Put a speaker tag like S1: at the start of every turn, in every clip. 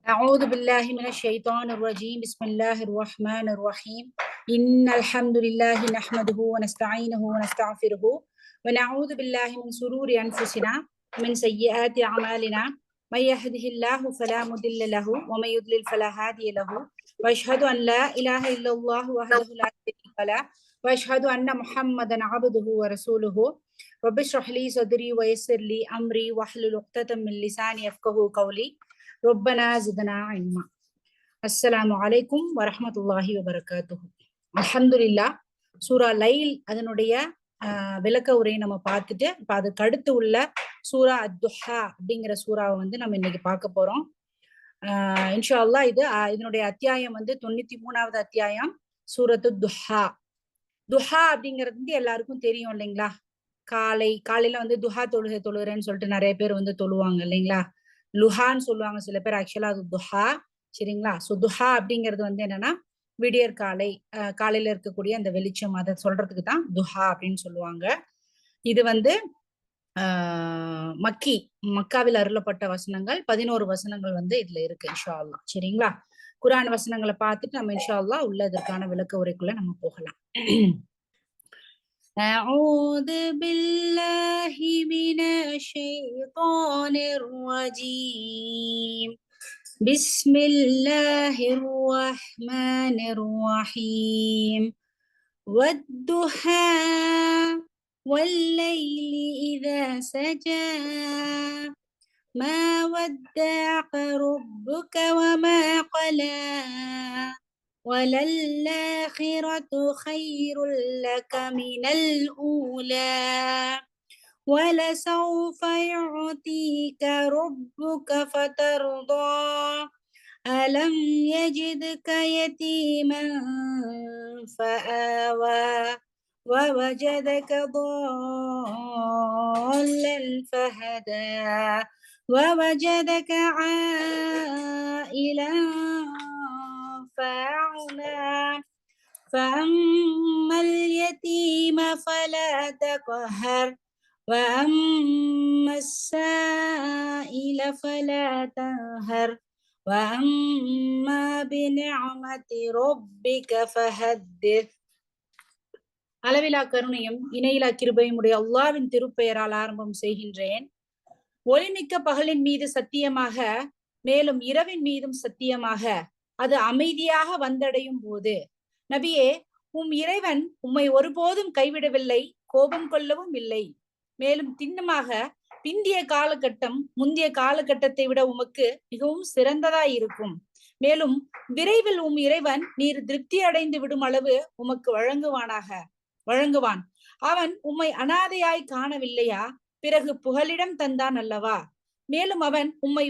S1: أعوذ بالله من الشيطان الرجيم بسم الله الرحمن الرحيم إن الحمد لله نحمده ونستعينه ونستغفره ونعوذ بالله من شرور أنفسنا ومن سيئات أعمالنا من يهده الله فلا مضل له ومن يضلل فلا هادي له وأشهد أن لا إله إلا الله وحده لا شريك له وأشهد أن محمدا عبده ورسوله رب اشرح لي صدري ويسر لي أمري واحلل عقدة من لساني يفقهوا قولي ربنا زدنا علما. அஸ்ஸலாமு அலைக்கும் வரஹ்மத்துல்லாஹி வபரகாத்துஹு. அல்ஹம்துலில்லாஹ். சூரா லைல் அதனுடைய விளக்க உரையை நம்ம பார்த்துட்டு இப்ப அதுக்கு அடுத்து உள்ள சூரா அத்துஹா அப்படிங்கிற சூறாவை நம்ம இன்னைக்கு பார்க்க போறோம். இன்ஷா அல்லாஹ். இதனுடைய அத்தியாயம் 93வது அத்தியாயம் சூரத்து துஹா. துஹா அப்படிங்கிறது எல்லாருக்கும் தெரியும் இல்லைங்களா? காலையில துஹா தொழுகிறேன்னு சொல்லிட்டு நிறைய பேர் தொழுவாங்க இல்லைங்களா? லுஹான்னு சொல்லுவாங்க சில பேர். ஆக்சுவலா அது துஹா. சரிங்களா? சோ துஹா அப்படிங்கிறது என்னன்னா விடியற் காலையில இருக்கக்கூடிய அந்த வெளிச்சம், அதை சொல்றதுக்கு தான் துஹா அப்படின்னு சொல்லுவாங்க. இது மக்காவில் அருளப்பட்ட வசனங்கள் 11 வசனங்கள் இதுல இருக்கு இன்ஷா அல்லாஹ். சரிங்களா? குர்ஆன் வசனங்களை பார்த்துட்டு நம்ம இன்ஷா அல்லாஹ் உள்ளதற்கான விளக்க உரைக்குள்ள நம்ம போகலாம். أعوذ بالله من الشيطان الرجيم بسم الله الرحمن الرحيم والضحى والليل إذا سجى ما ودعك ربك وما قلى وللآخرة خير لك من الأولى ولسوف يعطيك ربك فترضى ألم يجدك يتيما فآوى ووجدك ضالا فهدى ووجدك عائلا فأغنى فأما اليتيم فلا تقهر وأما السائل فلا تنهر وأما بنعمة ربك فحدث. அளவிலா கருணையும் இணையிலா கிருபையும் உடைய அல்லாஹ்வின் திருப்பெயரால் ஆரம்பம் செய்கின்றேன். ஒளிமிக்க பகலின் மீது சத்தியமாக, மேலும் இரவின் மீதும் சத்தியமாக, அது அமைதியாக வந்தடையும் போது, நபியே, இறைவன் உம்மை ஒருபோதும் கைவிடவில்லை, கோபம் கொள்ளவும் இல்லை. மேலும் திண்ணமாக பிந்திய காலகட்டம் முந்தைய காலகட்டத்தை விட உமக்கு மிகவும் சிறந்ததாய் இருக்கும். மேலும் விரைவில் இறைவன் நீர் திருப்தி அடைந்து விடும் அளவு உமக்கு வழங்குவான். அவன் உம்மை அனாதையாய் காணவில்லையா? பிறகு புகலிடம் தந்தான் அல்லவா? மேலும் அவன் உம்மை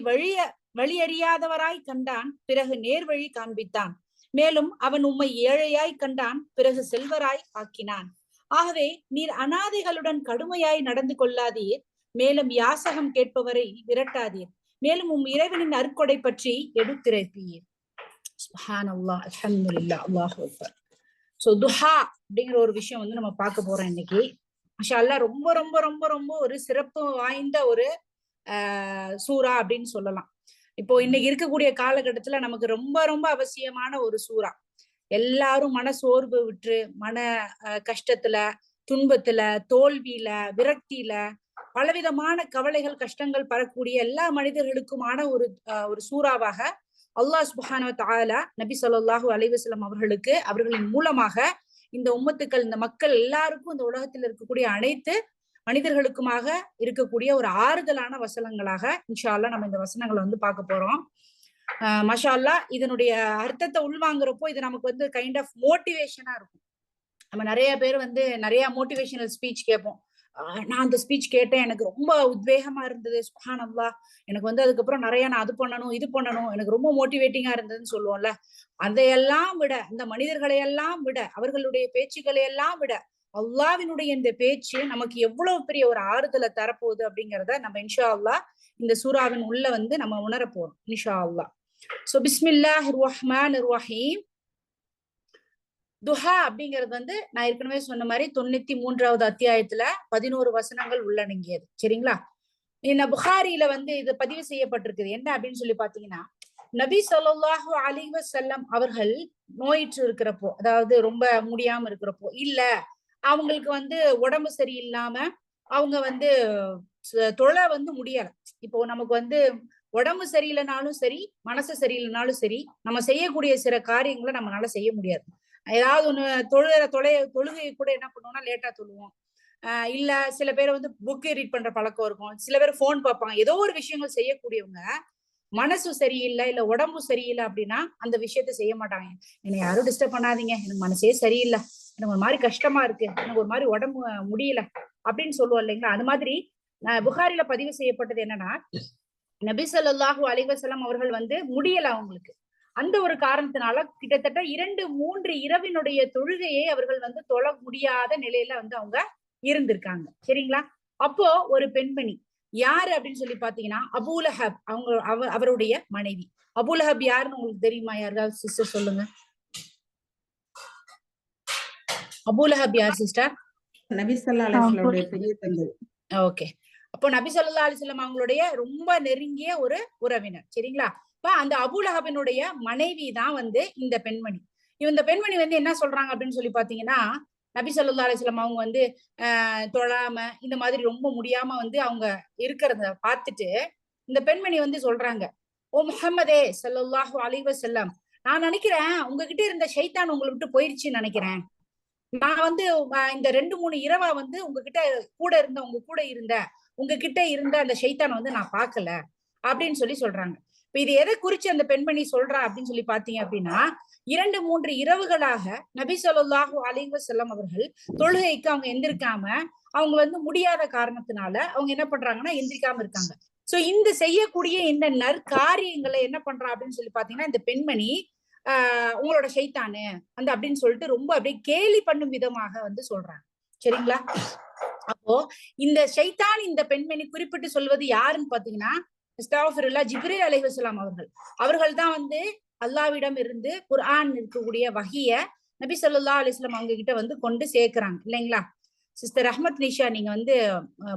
S1: வழியறியாதவராய் கண்டான், பிறகு நேர்வழி காண்பித்தான். மேலும் அவன் உம்மை ஏழையாய் கண்டான், பிறகு செல்வராய் ஆக்கினான். ஆகவே நீர் அனாதைகளுடன் கடுமையாய் நடந்து கொள்ளாதீர், மேலும் யாசகம் கேட்பவரை விரட்டாதீர், மேலும் இறைவனின் அருட்கொடை பற்றி எடுத்துரைப்பீர். சுப்ஹானல்லாஹ், அல்ஹம்துலில்லாஹ், அல்லாஹு அக்பர். சோ துஹா அப்படிங்கிற ஒரு விஷயம் நம்ம பார்க்க போறோம் இன்னைக்கு. மாஷா அல்லாஹ். ரொம்ப ரொம்ப ரொம்ப ரொம்ப ஒரு சிறப்பு வாய்ந்த ஒரு சூரா அப்படின்னு சொல்லலாம். இப்போ இன்னைக்கு இருக்கக்கூடிய காலகட்டத்துல நமக்கு ரொம்ப ரொம்ப அவசியமான ஒரு சூரா. எல்லாரும் மன சோர்வு விட்டு, மன கஷ்டத்துல, துன்பத்துல, தோல்வியில, விரக்தியில, பலவிதமான கவலைகள், கஷ்டங்கள் பரக்கூடிய எல்லா மனிதர்களுக்குமான ஒரு சூறாவாக அல்லாஹ் சுப்ஹானஹு வ தஆலா நபி ஸல்லல்லாஹு அலைஹி வஸல்லம் அவர்களின் மூலமாக இந்த உம்மத்துக்கள், இந்த மக்கள் எல்லாருக்கும், இந்த உலகத்தில் இருக்கக்கூடிய அனைத்து மனிதர்களுக்குமாக இருக்கக்கூடிய ஒரு ஆறுதலான வசனங்களாக இன்ஷா அல்லாஹ் நம்ம இந்த வசனங்களை பார்க்க போறோம். மாஷா அல்லாஹ். இதனுடைய அர்த்தத்தை உள்வாங்குறப்போ இது நமக்கு கைண்ட் ஆஃப் மோட்டிவேஷனா இருக்கும். நம்ம நிறைய பேர் நிறைய மோட்டிவேஷனல் ஸ்பீச் கேட்போம். நான் அந்த ஸ்பீச் கேட்டேன், எனக்கு ரொம்ப உத்வேகமா இருந்தது, சுப்ஹானல்லாஹ், எனக்கு அதுக்கப்புறம் நிறைய நான் அது பண்ணணும், இது பண்ணணும், எனக்கு ரொம்ப மோட்டிவேட்டிங்கா இருந்ததுன்னு சொல்லுவோம்ல. அதையெல்லாம் விட, இந்த மனிதர்களை எல்லாம் விட, அவர்களுடைய பேச்சுக்களை எல்லாம் விட அல்லாஹ்வினுடைய இந்த பேச்சு நமக்கு எவ்வளவு பெரிய ஒரு ஆறுதலை தரப்போகுது அப்படிங்கிறத நம்ம இன்ஷா அல்லாஹ் இந்த சூறாவின் உள்ள நம்ம உணர போறோம் இன்ஷா அல்லாஹ். சோ பிஸ்மில்லாஹிர் ரஹ்மானிர் ரஹீம். துஹா அப்படிங்கிறது நான் ஏற்கனவே சொன்ன மாதிரி 93வது அத்தியாயத்துல 11 வசனங்கள் உள்ளடங்கியது. சரிங்களா? இந்த புகாரியில இது பதிவு செய்யப்பட்டிருக்குது. என்ன அப்படின்னு சொல்லி பாத்தீங்கன்னா, நபி ஸல்லல்லாஹு அலைஹி வஸல்லம் அவர்கள் நோயிற்று இருக்கிறப்போ, அதாவது ரொம்ப முடியாம இருக்கிறப்போ, இல்ல அவங்களுக்கு வந்து உடம்பு சரியில்லாம அவங்க வந்து தொழ வந்து முடியல. இப்போ நமக்கு வந்து உடம்பு சரியில்லைனாலும் சரி, மனசு சரியில்லைனாலும் சரி, நம்ம செய்யக்கூடிய சில காரியங்களை நம்மளால செய்ய முடியாது. ஏதாவது ஒண்ணு தொழுகையை கூட என்ன பண்ணுவோம்னா லேட்டா தொழுவோம். இல்ல சில பேர் வந்து புக் ரீட் பண்ற பழக்கம் இருக்கும். சில பேர் போன் பார்ப்பாங்க. ஏதோ ஒரு விஷயங்கள் செய்யக்கூடியவங்க மனசு சரியில்லை, இல்ல உடம்பு சரியில்லை அப்படின்னா அந்த விஷயத்த செய்ய மாட்டாங்க. என்னை யாரும் டிஸ்டர்ப் பண்ணாதீங்க, எனக்கு மனசே சரியில்லை, எனக்கு ஒரு மாதிரி கஷ்டமா இருக்கு, எனக்கு ஒரு மாதிரி உடம்பு முடியல அப்படின்னு சொல்லுவோம் இல்லைங்களா. அது மாதிரி புகாரில பதிவு செய்யப்பட்டது என்னன்னா, நபி ஸல்லல்லாஹு அலைஹி வஸல்லம் அவர்கள் வந்து முடியல அவங்களுக்கு. அந்த ஒரு காரணத்தினால கிட்டத்தட்ட 2-3 இரவினுடைய தொழுகையை அவர்கள் வந்து தொழ முடியாத நிலையில வந்து அவங்க இருந்திருக்காங்க. சரிங்களா. அப்போ ஒரு பெண்மணி யாரு அப்படின்னு சொல்லி பாத்தீங்கன்னா அபூலஹப், அவருடைய மனைவி. அபூலஹப் யாருன்னு உங்களுக்கு தெரியுமா? யாராவது சிஸ்டர் சொல்லுங்க. அபூலஹப் யார் சிஸ்டர்?
S2: நபி ஸல்லல்லாஹு அலைஹி வஸல்லம் பெரிய தந்தை.
S1: ஓகே. அப்போ நபி ஸல்லல்லாஹு அலைஹி வஸல்லம் அவங்களுடைய ரொம்ப நெருங்கிய ஒரு உறவினர். சரிங்களா. இப்ப அந்த அபூலஹபினுடைய மனைவி தான் வந்து இந்த பெண்மணி. இந்த பெண்மணி வந்து என்ன சொல்றாங்க அப்படின்னு சொல்லி பாத்தீங்கன்னா, நபி ஸல்லல்லாஹு அலைஹி வஸல்லம் அவங்க வந்து தொழாம இந்த மாதிரி ரொம்ப முடியாம வந்து அவங்க இருக்கிறத பார்த்துட்டு இந்த பெண்மணி வந்து சொல்றாங்க, ஓ முஹம்மதே ஸல்லல்லாஹு அலைஹி வஸல்லம், நான் நினைக்கிறேன் உங்ககிட்ட இருந்த ஷைத்தான் உங்களை விட்டு போயிருச்சுன்னு நினைக்கிறேன். நான் வந்து இந்த 2-3 இரவா வந்து உங்ககிட்ட உங்ககிட்ட இருந்த அந்த ஷைத்தானை வந்து நான் பார்க்கல அப்படின்னு சொல்லி சொல்றாங்க. இப்ப இது எதை குறிச்சு அந்த பெண்மணி சொல்றா அப்படின்னு சொல்லி பாத்தீங்க அப்படின்னா, 2-3 இரவுகளாக நபி ஸல்லல்லாஹு அலைஹி வஸல்லம் அவர்கள் தொழுகைக்கு அவங்க எந்திரிக்காம, அவங்க வந்து முடியாத காரணத்தினால அவங்க என்ன பண்றாங்கன்னா எந்திரிக்காம இருக்காங்க. சோ இந்த செய்யக்கூடிய இந்த நற்காரியங்களை என்ன பண்றா அப்படின்னு சொல்லி பாத்தீங்கன்னா, இந்த பெண்மணி உங்களோட ஷைத்தானு அந்த அப்படின்னு சொல்லிட்டு ரொம்ப அப்படியே கேலி பண்ணும் விதமாக வந்து சொல்றாங்க. சரிங்களா. அப்போ இந்த ஷைத்தான் இந்த பெண்மணி குறிப்பிட்டு சொல்வது யாருன்னு பாத்தீங்கன்னா ஜிப்ரீல் அலைஹிஸ்ஸலாம் அவர்கள் தான் வந்து அல்லாஹ்விடம் இருந்து குர்ஆன் இருக்கக்கூடிய வஹிய நபி ஸல்லல்லாஹு அலைஹி வஸல்லம் அவங்க கிட்ட வந்து கொண்டு சேர்க்கிறாங்க இல்லைங்களா. சிஸ்டர் ரஹ்மத் நிஷா, நீங்க வந்து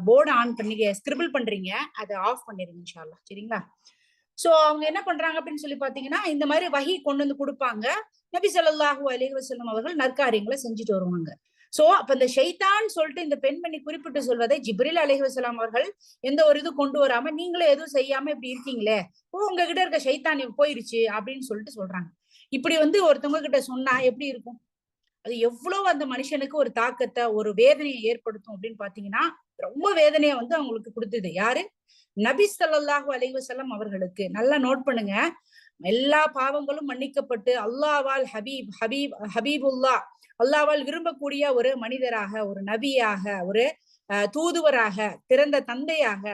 S1: போர்டு ஆன் பண்ணி ஸ்கிரிபிள் பண்றீங்க, அதை ஆஃப் பண்ணிருங்க இன்ஷா அல்லாஹ். சரிங்களா. சோ அவங்க என்ன பண்றாங்க அப்படின்னு சொல்லி பாத்தீங்கன்னா, இந்த மாதிரி வஹி கொண்டு வந்து கொடுப்பாங்க. நபி ஸல்லல்லாஹு அலைஹி வஸல்லம் அவர்கள் நற்காரியங்களை செஞ்சுட்டு வருவாங்க. சோ அப்ப இந்த ஷைத்தான் சொல்லிட்டு இந்த பெண்மணி குறிப்பிட்டு சொல்வதை ஜிப்ரீல் அலைஹிஸ்ஸலாம் அவர்கள் எந்த ஒரு இது கொண்டு வராம, நீங்களே எதுவும் செய்யாம இப்படி இருக்கீங்களே, உங்ககிட்ட இருக்க ஷைத்தான் போயிருச்சு அப்படின்னு சொல்லிட்டு சொல்றாங்க. இப்படி வந்து ஒருத்தவங்க கிட்ட சொன்னா எப்படி இருக்கும்? அது எவ்வளவு அந்த மனுஷனுக்கு ஒரு தாக்கத்தை, ஒரு வேதனையை ஏற்படுத்தும் அப்படின்னு பாத்தீங்கன்னா, ரொம்ப வேதனையை வந்து அவங்களுக்கு கொடுத்தது யாரு? நபி ஸல்லல்லாஹு அலைஹி வஸல்லம் அவர்களுக்கு. நல்லா நோட் பண்ணுங்க. எல்லா பாவங்களும் மன்னிக்கப்பட்டு அல்லாஹ்வால் ஹபீபுல்லா, அல்லாஹ்வால் விரும்பக்கூடிய ஒரு மனிதராக, ஒரு நபியாக, ஒரு தூதுவராக, சிறந்த தந்தையாக,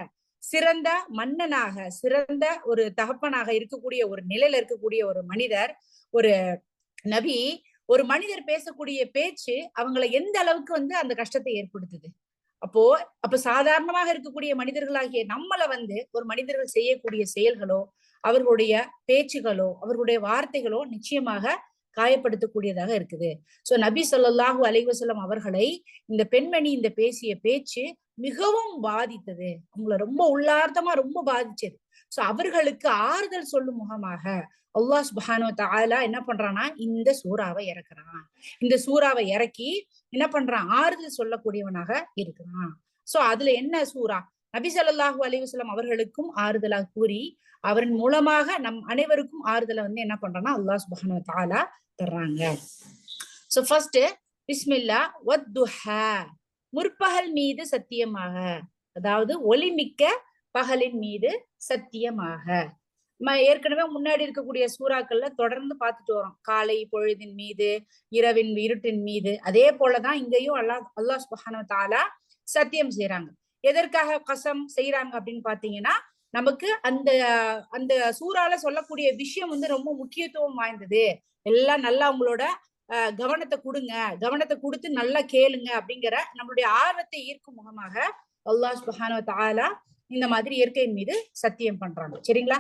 S1: சிறந்த மன்னனாக, சிறந்த ஒரு தகப்பனாக இருக்கக்கூடிய ஒரு நிலையில இருக்கக்கூடிய ஒரு மனிதர், ஒரு நபி. ஒரு மனிதர் பேசக்கூடிய பேச்சு அவங்களை எந்த அளவுக்கு வந்து அந்த கஷ்டத்தை ஏற்படுத்துது. அப்ப சாதாரணமாக இருக்கக்கூடிய மனிதர்களாகிய நம்மள வந்து ஒரு மனிதர்கள் செய்யக்கூடிய செயல்களோ, அவர்களுடைய பேச்சுகளோ, அவர்களுடைய வார்த்தைகளோ நிச்சயமாக காயப்படுத்தக்கூடியதாக இருக்குது. சோ நபி ஸல்லல்லாஹு அலைஹி வஸல்லம் அவர்களை இந்த பெண்மணி இந்த பேசிய பேச்சு மிகவும் பாதித்தது. அவங்கள ரொம்ப உள்ளார்த்தமா ரொம்ப பாதிச்சது. சோ அவர்களுக்கு ஆறுதல் சொல்லும் முகமாக அல்லாஹ் சுப்ஹானஹு வ தஆலா என்ன பண்றான்னா இந்த சூறாவை இறக்குறான். இந்த சூறாவை இறக்கி என்ன பண்றான்? ஆறுதல் சொல்லக்கூடியவனாக இருக்கிறான். சோ அதுல என்ன சூறா? நபி ஸல்லல்லாஹு அலைஹி வஸல்லம் அவர்களுக்கும் ஆறுதலாக கூறி, அவரின் மூலமாக நம் அனைவருக்கும் ஆறுதலை வந்து என்ன பண்றான்னா அல்லாஹ் சுப்ஹானஹு வ தஆலா தர்றாங்க. சோ ஃபர்ஸ்ட் பிஸ்மில்லா வத்துஹா, முற்பகல் மீது சத்தியமாக, அதாவது ஒளிமிக்க பகலின் மீது சத்தியமாக. ஏற்கனவே முன்னாடி இருக்கக்கூடிய சூறாக்கள்ல தொடர்ந்து பார்த்துட்டு வரோம். காலை பொழுதின் மீது, இரவின் இருட்டின் மீது. அதே போலதான் இங்கேயும் அல்லாஹ் சுப்ஹானஹு வ தஆலா சத்தியம் செய்யறாங்க. எதற்காக கசம் செய்யறாங்க அப்படின்னு பாத்தீங்கன்னா, நமக்கு அந்த அந்த சூறால சொல்லக்கூடிய விஷயம் வந்து ரொம்ப முக்கியத்துவம் வாய்ந்தது. எல்லாம் நல்லா உங்களோட கவனத்தை கொடுங்க, கவனத்தை கொடுத்து நல்லா கேளுங்க அப்படிங்கிற நம்மளுடைய ஆர்வத்தை ஈர்க்கும் முகமாக அல்லாஹ் சுப்ஹானஹு வ தஆலா இந்த மாதிரி இயற்கையின் மீது சத்தியம் பண்றாங்க. சரிங்களா.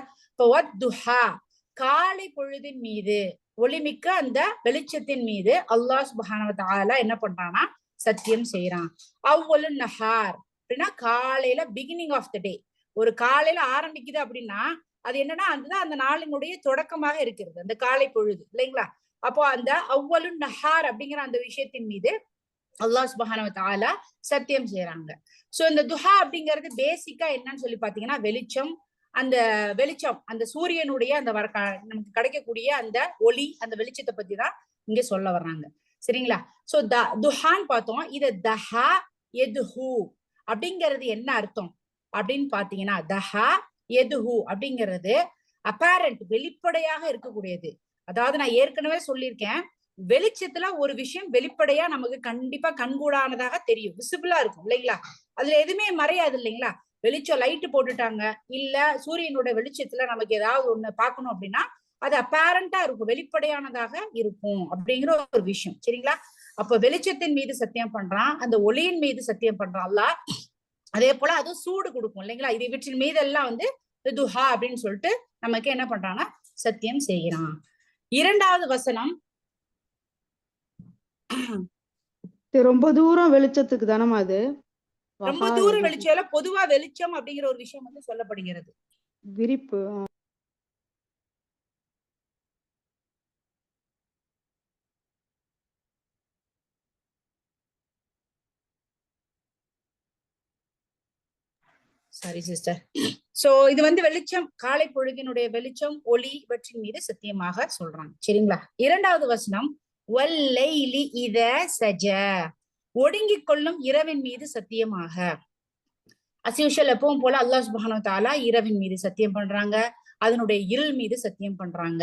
S1: காலை பொழுதின் மீது, ஒளிமிக்க அந்த வெளிச்சத்தின் மீது அல்லாஹ் சுப்ஹானஹு வ தஆலா என்ன பண்றானா சத்தியம் செய்யறான். அவ்வளு நஹார் அப்படின்னா காலையில பிகினிங் ஆஃப் த டே. ஒரு காலையில ஆரம்பிக்குது அப்படின்னா அது என்னன்னா அதுதான் அந்த நாளினுடைய தொடக்கமாக இருக்கிறது, அந்த காலை பொழுது இல்லைங்களா. அப்போ அந்த அவ்வளு நஹார் அப்படிங்கிற அந்த விஷயத்தின் மீது அல்லாஹ் சுப்ஹானஹு வ தஆலா சத்தியம் செய்யறாங்க. சோ இந்த துஹா அப்படிங்கிறது பேசிக்கா என்னன்னு சொல்லி பாத்தீங்கன்னா வெளிச்சம், அந்த வெளிச்சம் அந்த சூரியனுடைய அந்த நமக்கு கிடைக்கக்கூடிய அந்த ஒளி, அந்த வெளிச்சத்தை பத்தி தான் இங்க சொல்ல வர்றாங்க. சரிங்களா. சோ துஹான்னு பார்த்தோம். இது தஹா எதுஹு அப்படிங்கிறது என்ன அர்த்தம் அப்படின்னு பாத்தீங்கன்னா, தஹா எதுஹு அப்படிங்கிறது அப்பேரண்ட் வெளிப்படையாக இருக்கக்கூடியது. அதாவது நான் ஏற்கனவே சொல்லியிருக்கேன், வெளிச்சத்துல ஒரு விஷயம் வெளிப்படையா நமக்கு கண்டிப்பா கண்கூடானதாக தெரியும், விசிபிளா இருக்கும் இல்லைங்களா. அதுல எதுவுமே மறையாது இல்லைங்களா. வெளிச்சம் லைட் போட்டுட்டாங்க, இல்ல சூரியனோட வெளிச்சத்துல நமக்கு ஏதாவது ஒண்ணு பார்க்கணும் அப்படின்னா அது அப்பேரண்டா இருக்கும், வெளிப்படையானதாக இருக்கும் அப்படிங்கிற ஒரு விஷயம். சரிங்களா. அப்ப வெளிச்சத்தின் மீது சத்தியம் பண்றான், அந்த ஒளியின் மீது சத்தியம் பண்றான் அல்லாஹ். அதே போல அது சூடு கொடுக்கும் இல்லைங்களா. இது இவற்றின் மீதெல்லாம் வந்து துஹா அப்படின்னு சொல்லிட்டு நமக்கு என்ன பண்றான்னா சத்தியம் செய்கிறான். இரண்டாவது வசனம்,
S3: ரொம்ப தூரம் வெளிச்சத்துக்கு தானமா அது?
S1: ரொம்ப தூரம் வெளிச்சம் பொதுவா வெளிச்சம் அப்படிங்கிற ஒரு விஷயம் வந்து சொல்லப்படுகிறது,
S3: விரிப்பு.
S1: Sorry sister. சோ இது வந்து வெளிச்சம், காலை பொழுதினுடைய வெளிச்சம், ஒளி இவற்றின் மீது சத்தியமாக சொல்றாங்க. சரிங்களா. இரண்டாவது வசனம், வல்லைலி இத சஜ, ஒடுங்கிக் கொள்ளும் இரவின் மீது சத்தியமாக. அஸ்யூஷுவல் எப்பவும் போல அல்லாஹ் சுப்ஹானஹு வ தஆலா இரவின் மீது சத்தியம் பண்றாங்க, அதனுடைய இருள் மீது சத்தியம் பண்றாங்க.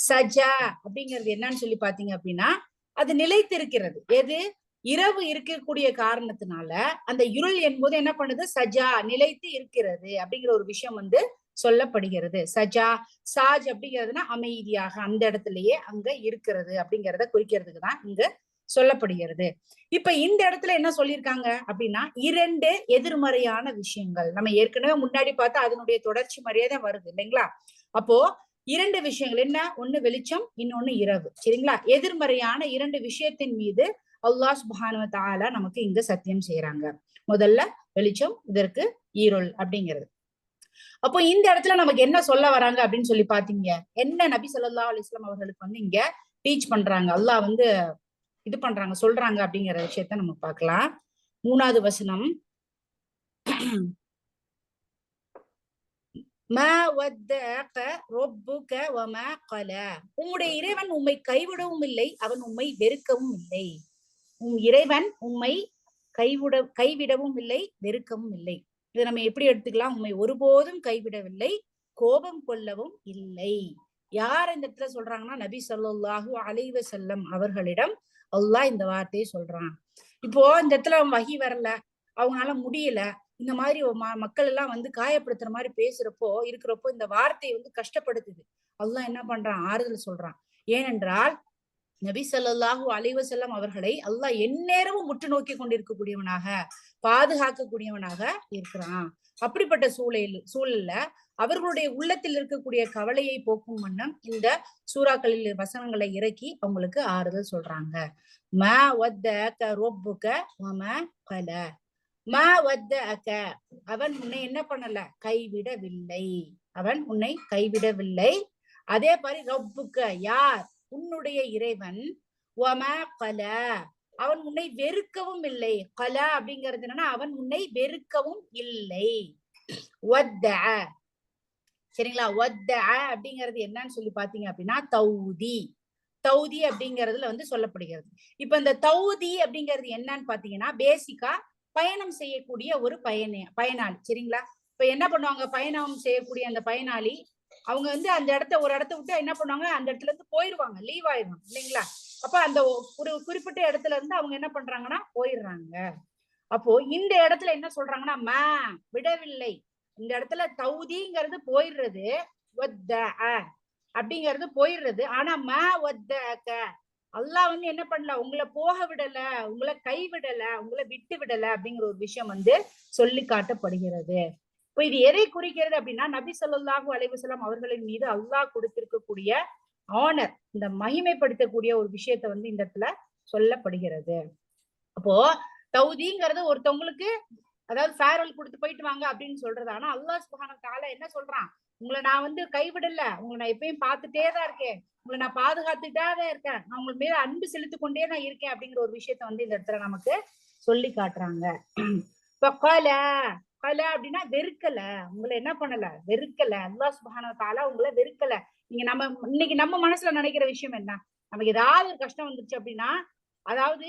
S1: சஜா அப்படிங்கிறது என்னன்னு சொல்லி பாத்தீங்க அப்படின்னா அது நிலைத்து இருக்கிறது. எது? இரவு இருக்கக்கூடிய காரணத்தினால அந்த இருள் என்பது என்ன பண்ணுது, சஜா நிலைத்து இருக்கிறது அப்படிங்கிற ஒரு விஷயம் வந்து சொல்லப்படுகிறது. சஜா சாஜ் அப்படிங்கிறதுனா அமைதியாக அந்த இடத்துலயே அங்க இருக்கிறது அப்படிங்கிறத குறிக்கிறதுக்கு தான் இங்க சொல்லப்படுகிறது. இப்ப இந்த இடத்துல என்ன சொல்லியிருக்காங்க அப்படின்னா இரண்டு எதிர்மறையான விஷயங்கள் நம்ம ஏற்கனவே முன்னாடி பார்த்தா அதனுடைய தொடர்ச்சி மரியாதை வருது இல்லைங்களா. அப்போ இரண்டு விஷயங்கள் என்ன, ஒண்ணு வெளிச்சம், இன்னொன்னு இரவு. சரிங்களா. எதிர்மறையான இரண்டு விஷயத்தின் மீது அல்லாஹ் சுப்ஹானஹு வ தஆலா நமக்கு இங்க சத்தியம் செய்யறாங்க. முதல்ல வெளிச்சம், இதற்கு இருள் அப்படிங்கிறது. அப்போ இந்த இடத்துல நமக்கு என்ன சொல்ல வராங்க அப்படின்னு சொல்லி பாத்தீங்க, என்ன நபி ஸல்லல்லாஹு அலைஹி வஸல்லம் அவர்களுக்கு வந்து இங்க டீச் பண்றாங்க, அல்லாஹ் வந்து இது பண்றாங்க சொல்றாங்க அப்படிங்கிற விஷயத்த நம்ம பார்க்கலாம். மூணாவது வசனம், உம்முடைய இறைவன் உம்மை கைவிடவும் இல்லை, அவன் உம்மை வெறுக்கவும் இல்லை. உம் இறைவன் உம்மை கைவிடவும் இல்லை, வெறுக்கவும் இல்லை. இதை நம்ம எப்படி எடுத்துக்கலாம், உம்மை ஒருபோதும் கைவிடவில்லை, கோபம் கொள்ளவும் இல்லை. யார் இந்த இடத்துல சொல்றாங்கன்னா நபி ஸல்லல்லாஹு அலைஹி வஸல்லம் அவர்களிடம் அல்லாஹ் இந்த வார்த்தையை சொல்றான். இப்போ இந்த இடத்துல வஹி வரல, அவங்களால முடியல, இந்த மாதிரி மக்கள் எல்லாம் வந்து காயப்படுத்துற மாதிரி பேசுறப்போ இருக்கிறப்போ இந்த வார்த்தை வந்து கஷ்டப்படுத்துது. அல்லாஹ் என்ன பண்றான், ஆறுதல் சொல்றான். ஏனென்றால் நபி ஸல்லல்லாஹு அலைஹி வஸல்லம் அவர்களை அல்லாஹ் எந்நேரமும் முற்று நோக்கி கொண்டிருக்கக்கூடியவனாக, பாதுகாக்கக்கூடியவனாக இருக்கிறான். அப்படிப்பட்ட சூழல்ல அவர்களுடைய உள்ளத்தில் இருக்கக்கூடிய கவலையை போக்கும் வண்ணம் இந்த சூறாக்களில் வசனங்களை இறக்கி அவங்களுக்கு ஆறுதல் சொல்றாங்க. மா வத்தஅக ரப்புக வமா கல, மா வத்தஅக, அவன் உன்னை என்ன பண்ணல, கைவிடவில்லை, அவன் உன்னை கைவிடவில்லை. அதே மாதிரி ரப்புக, யார், உன்னுடைய இறைவன், வமா கல, அவன் உன்னை வெறுக்கவும் இல்லை. கல அப்படிங்கிறது என்னன்னா அவன் உன்னை வெறுக்கவும் இல்லை. வத்தஅ, சரிங்களா. வத்தஅ அப்படிங்கிறது என்னன்னு சொல்லி பாத்தீங்க அப்படின்னா தௌதி, தௌதி அப்படிங்கிறதுல வந்து சொல்லப்படுகிறது. இப்ப இந்த தௌதி அப்படிங்கிறது என்னன்னு பாத்தீங்கன்னா பேசிக்கா பயணம் செய்யக்கூடிய ஒரு பயனாளி. சரிங்களா. இப்ப என்ன பண்ணுவாங்க, பயணம் செய்யக்கூடிய அந்த பயனாளி அவங்க வந்து அந்த ஒரு இடத்த விட்டு என்ன பண்ணுவாங்க, அந்த இடத்துல இருந்து போயிருவாங்க, லீவ் ஆயிடுவாங்க இல்லைங்களா. அப்ப அந்த ஒரு குறிப்பிட்ட இடத்துல இருந்து அவங்க என்ன பண்றாங்கன்னா போயிடுறாங்க. அப்போ இந்த இடத்துல என்ன சொல்றாங்கன்னா மா, விடவில்லை. இந்த இடத்துல தௌதிங்கிறது போயிடுறது, அப்படிங்கிறது போயிடுறது. ஆனா மா வத்தஅக, அல்லாஹ் வந்து என்ன பண்ணல, உங்களை போக விடல, உங்களை கைவிடல, உங்களை விட்டு விடல அப்படிங்கிற ஒரு விஷயம் வந்து சொல்லி காட்டப்படுகிறது. இப்ப இது எதை குறிக்கிறது அப்படின்னா நபி ஸல்லல்லாஹு அலைஹி வஸல்லம் அவர்களின் மீது அல்லாஹ் கொடுத்திருக்கக்கூடிய ஆனர், இந்த மகிமைப்படுத்தக்கூடிய ஒரு விஷயத்த வந்து இந்த இடத்துல சொல்லப்படுகிறது. அப்போ தௌதிங்கிறது ஒருத்தவங்களுக்கு அதாவது ஃபேர்வெல் கொடுத்து போயிட்டு வாங்க அப்படின்னு சொல்றது. ஆனா அல்லாஹ் சுப்ஹானஹு வ தஆலா என்ன சொல்றான், உங்களை நான் வந்து கைவிடல, உங்களை நான் எப்பயும் பார்த்துட்டேதான் இருக்கேன், உங்களை நான் பாதுகாத்துட்டாதான் இருக்கேன், நான் உங்க மேல அன்பு செலுத்தி கொண்டே தான் இருக்கேன் அப்படிங்கிற ஒரு விஷயத்த வந்து இந்த இடத்துல நமக்கு சொல்லி காட்டுறாங்க. இப்ப கொல கொல அப்படின்னா வெறுக்கல, உங்களை என்ன பண்ணல, வெறுக்கல. அல்லாஹ் சுப்ஹானஹு வ தஆலா உங்களை வெறுக்கல. நீங்க இன்னைக்கு நம்ம மனசுல நினைக்கிற விஷயம் என்ன, நமக்கு ஏதாவது ஒரு கஷ்டம் வந்துருச்சு அப்படின்னா, அதாவது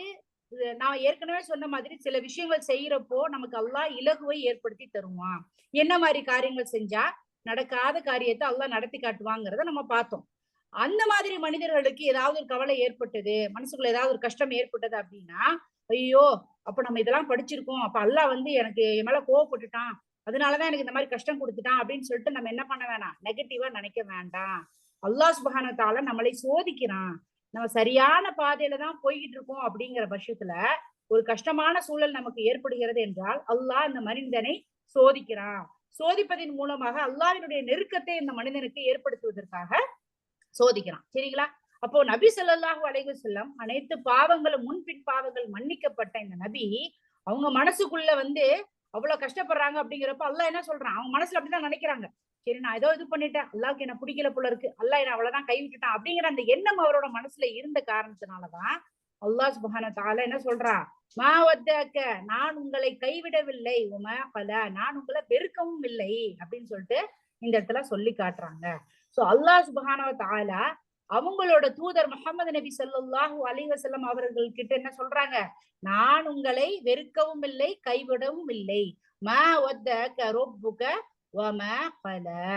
S1: நான் ஏற்கனவே சொன்ன மாதிரி சில விஷயங்கள் செய்யறப்போ நமக்கு அல்லாஹ் இலகுவை ஏற்படுத்தி தருவான். என்ன மாதிரி காரியங்கள் செஞ்சா நடக்காத காரியத்தை அல்லாஹ் நடத்தி காட்டுவாங்கிறத நம்ம பார்த்தோம். அந்த மாதிரி மனிதர்களுக்கு ஏதாவது ஒரு கவலை ஏற்பட்டது, மனசுக்குள்ள ஏதாவது ஒரு கஷ்டம் ஏற்பட்டது அப்படின்னா, ஐயோ அப்ப நம்ம இதெல்லாம் படிச்சிருக்கோம், அப்ப அல்லாஹ் வந்து எனக்கு என் மேல கோவப்பட்டுட்டான், அதனாலதான் எனக்கு இந்த மாதிரி கஷ்டம் கொடுத்துட்டான் அப்படின்னு சொல்லிட்டு நம்ம என்ன பண்ண வேணாம், நெகட்டிவா நினைக்க வேண்டாம். அல்லாஹ் சுப்ஹானஹு வ தஆலா நம்மளை சோதிக்கிறான். நம்ம சரியான பாதையில தான் போய்கிட்டு இருக்கோம் அப்படிங்கிற பட்சத்துல ஒரு கஷ்டமான சூழல் நமக்கு ஏற்படுகிறது என்றால் அல்லாஹ் இந்த மனிதனை சோதிக்கிறான். சோதிப்பதன் மூலமாக அல்லாஹ்வினுடைய நெருக்கத்தை இந்த மனிதனுக்கு ஏற்படுத்துவதற்காக சோதிக்கிறான். சரிங்களா? அப்போ நபி ஸல்லல்லாஹு அலைஹி வஸல்லம் அனைத்து பாவங்களும் முன்பின் பாவங்கள் மன்னிக்கப்பட்ட இந்த நபி அவங்க மனசுக்குள்ள வந்து அவ்வளவு கஷ்டப்படுறாங்க அப்படிங்கிறப்ப அல்லாஹ் என்ன சொல்றான், அவங்க மனசுல அப்படிதான் நினைக்கிறாங்க. சரி நான் ஏதோ இது பண்ணிட்டேன், அல்லாஹ்க்கு என்ன பிடிக்கல போல இருக்கு, அல்லாஹ் என்ன அவ்வளவுதான் கைவிட்டுட்டான் அப்படிங்கிற அந்த எண்ணம் அவரோட மனசுல இருந்த காரணத்தினாலதான் அல்லாஹ் சுப்ஹானஹு வ தஆலா என்ன சொல்றா, மா வத்தக, நான் உங்களை கைவிடவில்லை, உமா கல, நான் உங்களை வெறுக்கவும் இல்லை அப்படின்னு சொல்லிட்டு இந்த இடத்துல சொல்லி காட்டுறாங்க. சோ அல்லாஹ் சுப்ஹானஹு வ தஆலா அவங்களோட தூதர் முஹம்மது நபி ஸல்லல்லாஹு அலைஹி வஸல்லம் அவர்கள் கிட்ட என்ன சொல்றாங்க, நான் உங்களை வெறுக்கவும் இல்லை கைவிடவும் இல்லை, மா வத்தக ரப்புக வமா கலா.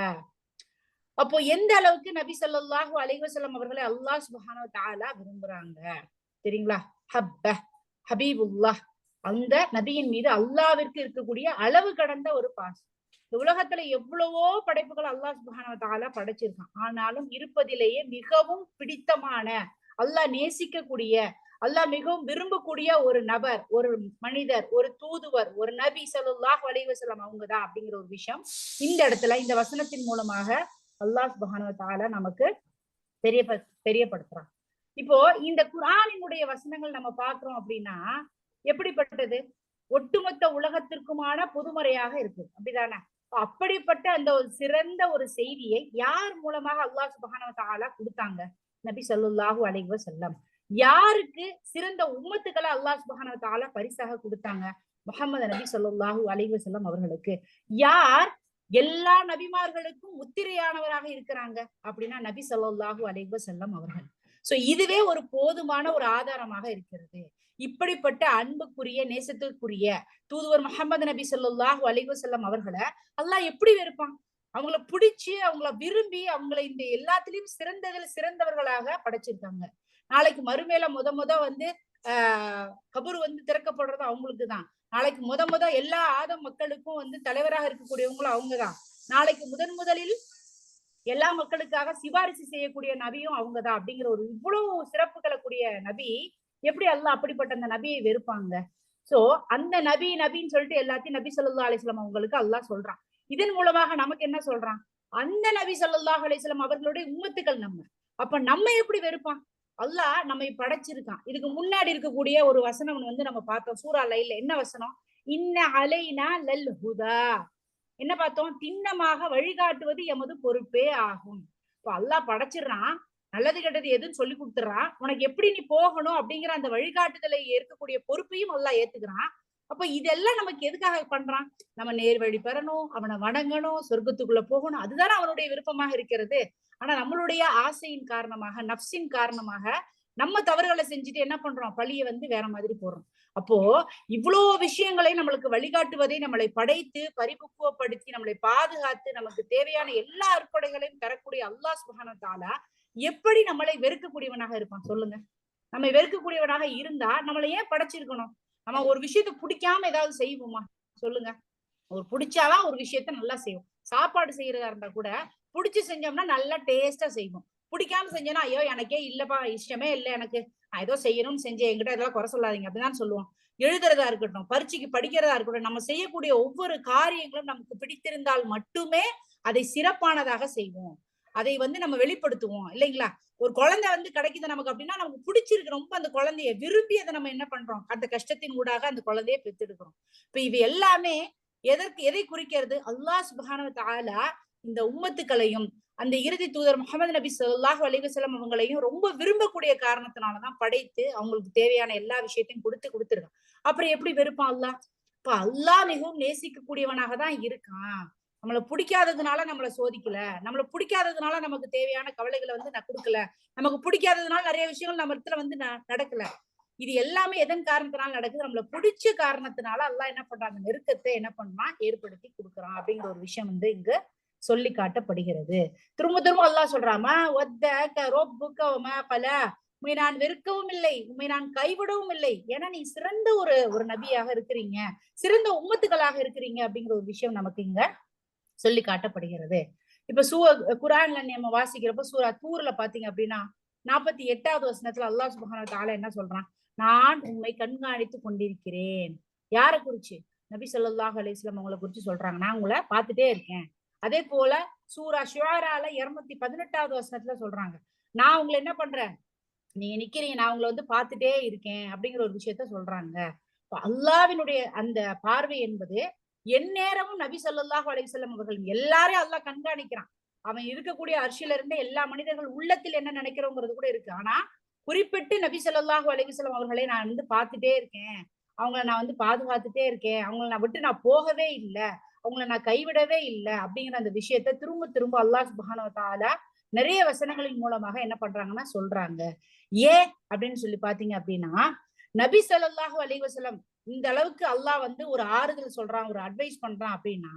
S1: அப்போ எந்த அளவுக்கு நபி ஸல்லல்லாஹு அலைஹி வஸல்லம் அவர்களை அல்லாஹ் சுப்ஹானஹு வ தஆலா விரும்புறாங்க தெரியுங்களா? ஹபீபுல்லாஹ், அந்த நபியின் மீது அல்லாஹ்விற்கு இருக்கக்கூடிய அளவு கடந்த ஒரு பாசம். இந்த உலகத்துல எவ்வளவோ படைப்புகள் அல்லாஹ் சுப்ஹானஹு வ தஆலா படைச்சிருக்கான். ஆனாலும் இருப்பதிலேயே மிகவும் பிடித்தமான, அல்லாஹ் நேசிக்கக்கூடிய, அல்லாஹ் மிகவும் விரும்பக்கூடிய ஒரு நபர், ஒரு மனிதர், ஒரு தூதுவர், ஒரு நபி ஸல்லல்லாஹு அலைஹி வஸல்லம் அவங்கதான் அப்படிங்கிற ஒரு விஷயம் இந்த இடத்துல இந்த வசனத்தின் மூலமாக அல்லாஹ் சுப்ஹானஹு வ தஆலா நமக்கு தெரியப்படுத்துறான். இப்போ இந்த குர்ஆனினுடைய வசனங்கள் நம்ம பார்க்கிறோம் அப்படின்னா எப்படிப்பட்டது, ஒட்டுமொத்த உலகத்திற்குமான பொதுமறையாக இருக்கு, அப்படிதானே? அப்படிப்பட்ட அந்த ஒரு சிறந்த ஒரு செய்தியை யார் மூலமாக அல்லாஹ் சுப்ஹானஹு வ தஆலா கொடுத்தாங்க? நபி ஸல்லல்லாஹு அலைஹி வஸல்லம். யாருக்கு சிறந்த உம்மத்துக்களை அல்லாஹ் சுப்ஹானஹு வ தஆலா பரிசாக கொடுத்தாங்க? முஹம்மது நபி ஸல்லல்லாஹு அலைஹி வஸல்லம் அவர்களுக்கு. யார் எல்லா நபிமார்களுக்கும் முத்திரையானவராக இருக்கிறாங்க அப்படின்னா நபி ஸல்லல்லாஹு அலைஹி வஸல்லம் அவர்கள். சோ இதுவே ஒரு போதுமான ஒரு ஆதாரமாக இருக்கிறது. இப்படிப்பட்ட அன்புக்குரிய நேசத்திற்குரிய தூதுவர் முஹம்மது நபி ஸல்லல்லாஹு அலைஹி வஸல்லம் அவர்களை அல்லாஹ் எப்படி வெறுப்பான்? அவங்கள பிடிச்சு, அவங்கள விரும்பி, அவங்களை இந்த எல்லாத்திலயும் சிறந்தவர்களாக படைச்சிருக்காங்க. நாளைக்கு மறுமையில முத வந்து கபூர் வந்து திறக்கப்படுறது அவங்களுக்கு தான். நாளைக்கு முத எல்லா ஆதம் மக்களுக்கும் வந்து தலைவராக இருக்கக்கூடியவங்களும் அவங்கதான். நாளைக்கு முதலில் எல்லா மக்களுக்காக சிபாரிசு செய்யக்கூடிய நபியும் அவங்கதான். அப்படிங்கிற ஒரு இவ்வளவு சிறப்புகளை கூடிய நபி எப்படி அல்லாஹ் அப்படிப்பட்ட அந்த நபியை வெறுப்பாங்க? சோ அந்த நபின்னு சொல்லிட்டு எல்லாத்தையும் நபி ஸல்லல்லாஹு அலைஹி வஸல்லம் அவங்களுக்கு அல்லாஹ் சொல்றான். இதன் மூலமாக நமக்கு என்ன சொல்றான், அந்த நபி ஸல்லல்லாஹு அலைஹி வஸல்லம் அவர்களுடைய உம்மத்துக்கள் நம்ம. அப்ப நம்ம எப்படி வெறுப்பான்? அல்லாஹ் நம்மை படைச்சிருக்கான். இதுக்கு முன்னாடி இருக்கக்கூடிய ஒரு வசனம் வந்து நம்ம பார்த்தோம் சூரா லைல்ல. என்ன வசனம்? இன்ன அலைனா லல் ஹுதா. என்ன பார்த்தோம்? திண்ணமாக வழிகாட்டுவது எமது பொறுப்பே ஆகும். இப்ப அல்லாஹ் படைச்சிடறான், நல்லது கெட்டது எதுன்னு சொல்லி கொடுத்துறான், உனக்கு எப்படி நீ போகணும் அப்படிங்கிற அந்த வழிகாட்டுதலை ஏற்கக்கூடிய பொறுப்பையும் அல்லாஹ் ஏத்துக்கிறான். அப்ப இதெல்லாம் நமக்கு எதுக்காக பண்றான்? நம்ம நேர் வழி பெறணும், அவனை வணங்கணும், சொர்க்கத்துக்குள்ள போகணும், அதுதானே அவனுடைய விருப்பமாக இருக்கிறது. ஆனா நம்மளுடைய ஆசையின் காரணமாக, நப்சின் காரணமாக நம்ம தவறுகளை செஞ்சுட்டு என்ன பண்றோம், பழிய வந்து வேற மாதிரி போடுறோம். அப்போ இவ்வளவு விஷயங்களை நம்மளுக்கு வழிகாட்டுவதை, நம்மளை படைத்து பரிபக்குவப்படுத்தி நம்மளை பாதுகாத்து நமக்கு தேவையான எல்லா அற்புதங்களையும் தரக்கூடிய அல்லாஹ் சுப்ஹானஹு வ தஆலா எப்படி நம்மளை வெறுக்கக்கூடியவனாக இருப்பான் சொல்லுங்க? நம்ம வெறுக்கக்கூடியவனாக இருந்தா நம்மளை ஏன் படைச்சிருக்கணும்? நம்ம ஒரு விஷயத்தை பிடிக்காம ஏதாவது செய்வோமா சொல்லுங்க? ஒரு பிடிச்சாதான் ஒரு விஷயத்த நல்லா செய்வோம். சாப்பாடு செய்யறதா இருந்தா கூட பிடிச்சு செஞ்சோம்னா நல்லா டேஸ்டா செய்வோம். பிடிக்காம செஞ்சோம்னா ஐயோ எனக்கே இல்லப்பா, இஷ்டமே இல்லை எனக்கு, நான் ஏதோ செய்யணும்னு செஞ்சேன், என்கிட்ட ஏதாவது குறை சொல்லாதீங்க அப்படிதான் சொல்லுவோம். எழுதுறதா இருக்கட்டும், பரீட்சைக்கு படிக்கிறதா இருக்கட்டும், நம்ம செய்யக்கூடிய ஒவ்வொரு காரியங்களும் நமக்கு பிடித்திருந்தால் மட்டுமே அதை சிறப்பானதாக செய்வோம், அதை வந்து நம்ம வெளிப்படுத்துவோம் இல்லைங்களா? ஒரு குழந்தை வந்து கிடைக்குது நமக்கு அப்படின்னா நமக்கு பிடிச்சிருக்கு ரொம்ப, அந்த குழந்தைய விரும்பி அதை நம்ம என்ன பண்றோம், அந்த கஷ்டத்தின் ஊடாக அந்த குழந்தைய பெற்றெடுக்கிறோம். இப்ப இது எல்லாமே எதை குறிக்கிறது? அல்லாஹ் சுப்ஹானஹு வ தஆலா இந்த உம்மத்துக்களையும் அந்த இறுதி தூதர் முகமது நபி ஸல்லல்லாஹு அலைஹி வஸல்லம் அவங்களையும் ரொம்ப விரும்பக்கூடிய காரணத்தினாலதான் படைத்து அவங்களுக்கு தேவையான எல்லா விஷயத்தையும் கொடுத்துருக்கான். அப்புறம் எப்படி வெறுப்பான் அல்லாஹ்? இப்ப அல்லாஹ் மிகவும் நேசிக்கக்கூடியவனாக தான் இருக்கான். நம்மளை பிடிக்காததுனால நம்மளை சோதிக்கல, நம்மளை பிடிக்காததுனால நமக்கு தேவையான கவலைகளை வந்து நான் கொடுக்கல, நமக்கு பிடிக்காததுனால நிறைய விஷயங்கள் நம்ம இடத்துல வந்து நடக்கல. இது எல்லாமே எதன் காரணத்தினால நடக்குது? நம்மள பிடிச்ச காரணத்தினால அல்லாஹ் என்ன பண்றான்? அந்த நெருக்கத்தை என்ன பண்ணான்? ஏற்படுத்தி கொடுக்குறான் அப்படிங்கிற ஒரு விஷயம் வந்து இங்க சொல்லி காட்டப்படுகிறது. திரும்ப திரும்ப அல்லாஹ் சொல்றாமா, உண்மை நான் வெறுக்கவும் இல்லை, உண்மை நான் கைவிடவும் இல்லை, ஏன்னா நீ சிறந்த ஒரு நபியாக இருக்கிறீங்க, சிறந்த உம்மத்துக்களாக இருக்கிறீங்க அப்படிங்கிற ஒரு விஷயம் நமக்கு இங்க சொல்லி காட்டப்படுகிறது. இப்ப குர்ஆன்ல நம்ம வாசிக்கிறப்ப சூரா தூர்ல பாத்தீங்க அப்படின்னா 48வது வசனத்துல அல்லாஹ் சுப்ஹானஹு வ தஆலா என்ன சொல்றான்? நான் உண்மை கண்காணித்து கொண்டிருக்கிறேன். யாரை குறிச்சு? நபி ஸல்லல்லாஹு அலைஹி வஸல்லம் அவங்களை குறிச்சு சொல்றாங்க. நான் உங்களை பார்த்துட்டே இருக்கேன். அதே போல சூரா ஷுஆரால 218வது வசனத்துல சொல்றாங்க, நான் உங்களை என்ன பண்றேன்? நீங்க நிக்கிறீங்க, நான் உங்களை வந்து பார்த்துட்டே இருக்கேன் அப்படிங்கிற ஒரு விஷயத்த சொல்றாங்க. அல்லாஹ்வினுடைய அந்த பார்வை என்பது எந்நேரமும் நபி ஸல்லல்லாஹு அலைஹி வஸல்லம் அவர்கள் எல்லாரையும் அல்லாஹ் கண்காணிக்கிறான். அவன் இருக்கக்கூடிய அர்ஷில இருந்து எல்லா மனிதர்கள் உள்ளத்தில் என்ன நினைக்கிறோங்கிறது கூட இருக்கு. ஆனா குறிப்பிட்டு நபி ஸல்லல்லாஹு அலைஹி வஸல்லம் அவர்களை நான் வந்து பார்த்துட்டே இருக்கேன், அவங்களை நான் வந்து பாதுகாத்துட்டே இருக்கேன், அவங்களை நான் விட்டு நான் போகவே இல்லை, அவங்களை நான் கைவிடவே இல்லை அப்படிங்கிற அந்த விஷயத்த திரும்ப திரும்ப அல்லாஹ் சுப்ஹானஹு வ தஆலா நிறைய வசனங்களின் மூலமாக என்ன பண்றாங்கன்னா சொல்றாங்க. ஏன் அப்படின்னு சொல்லி பாத்தீங்க அப்படின்னா, நபி ஸல்லல்லாஹு அலைஹி வஸல்லம் இந்த அளவுக்கு அல்லாஹ் வந்து ஒரு ஆறுதல் சொல்றான், ஒரு அட்வைஸ் பண்றான் அப்படின்னா,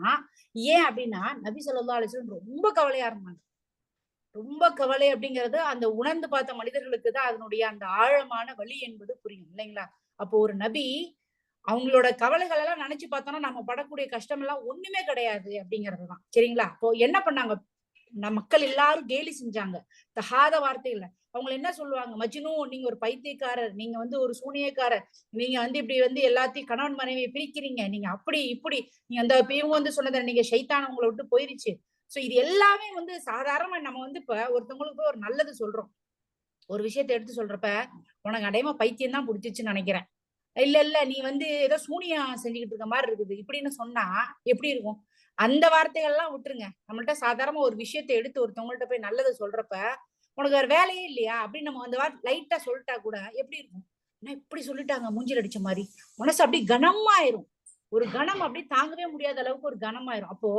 S1: ஏன் அப்படின்னா நபி ஸல்லல்லாஹு அலைஹி வஸல்லம் ரொம்ப கவலையா இருந்தாங்க. ரொம்ப கவலை அப்படிங்கிறது அந்த உணர்ந்து பார்த்த மனிதர்களுக்கு தான் அதனுடைய அந்த ஆழமான வலி என்பது புரியும் இல்லைங்களா? அப்போ ஒரு நபி அவங்களோட கவலைகள் எல்லாம் நினைச்சு பார்த்தோம்னா நம்ம படக்கூடிய கஷ்டம் எல்லாம் ஒண்ணுமே கிடையாது அப்படிங்கறதுதான். சரிங்களா? அப்போ என்ன பண்ணாங்க? மக்கள் எல்லாரும் கேலி செஞ்சாங்க, தகாத வார்த்தைகளை. அவங்க என்ன சொல்லுவாங்க? மஜ்னு, நீங்க ஒரு பைத்தியக்காரர், நீங்க வந்து ஒரு சூனியக்காரர், நீங்க வந்து இப்படி வந்து எல்லாத்தையும் கணவன் மனைவியை பிரிக்கிறீங்க, நீங்க அப்படி இப்படி, நீங்க அந்த இவங்க வந்து சொன்னதை நீங்க ஷைத்தான் உங்களை விட்டு போயிருச்சு. சோ இது எல்லாமே வந்து சாதாரணமா நம்ம வந்து இப்ப ஒருத்தவங்களுக்கு போய் ஒரு நல்லது சொல்றோம், ஒரு விஷயத்த எடுத்து சொல்றப்ப, உனக்கு அடையமா பைத்தியம் தான் பிடிச்சிச்சுன்னு நினைக்கிறேன், இல்ல இல்ல நீ வந்து ஏதோ சூனியம் செஞ்சுக்கிட்டு இருக்க மாதிரி இருக்குது இப்படின்னு சொன்னா எப்படி இருக்கும்? அந்த வார்த்தைகள் எல்லாம் விட்டுருங்க. நம்மள்ட்ட சாதாரண ஒரு விஷயத்தை எடுத்து ஒருத்தவங்கள்ட்ட போய் நல்லதை சொல்றப்ப, உனக்கு வேற வேலையே இல்லையா அப்படின்னு நம்ம அந்த வார்த்தை லைட்டா சொல்லிட்டா கூட எப்படி இருக்கும்? ஆனா இப்படி சொல்லிட்டாங்க மூஞ்சில் அடிச்ச மாதிரி, மனசு அப்படி கனமாயிரும். ஒரு கணம் அப்படி தாங்கவே முடியாத அளவுக்கு ஒரு கனமாயிரும். அப்போ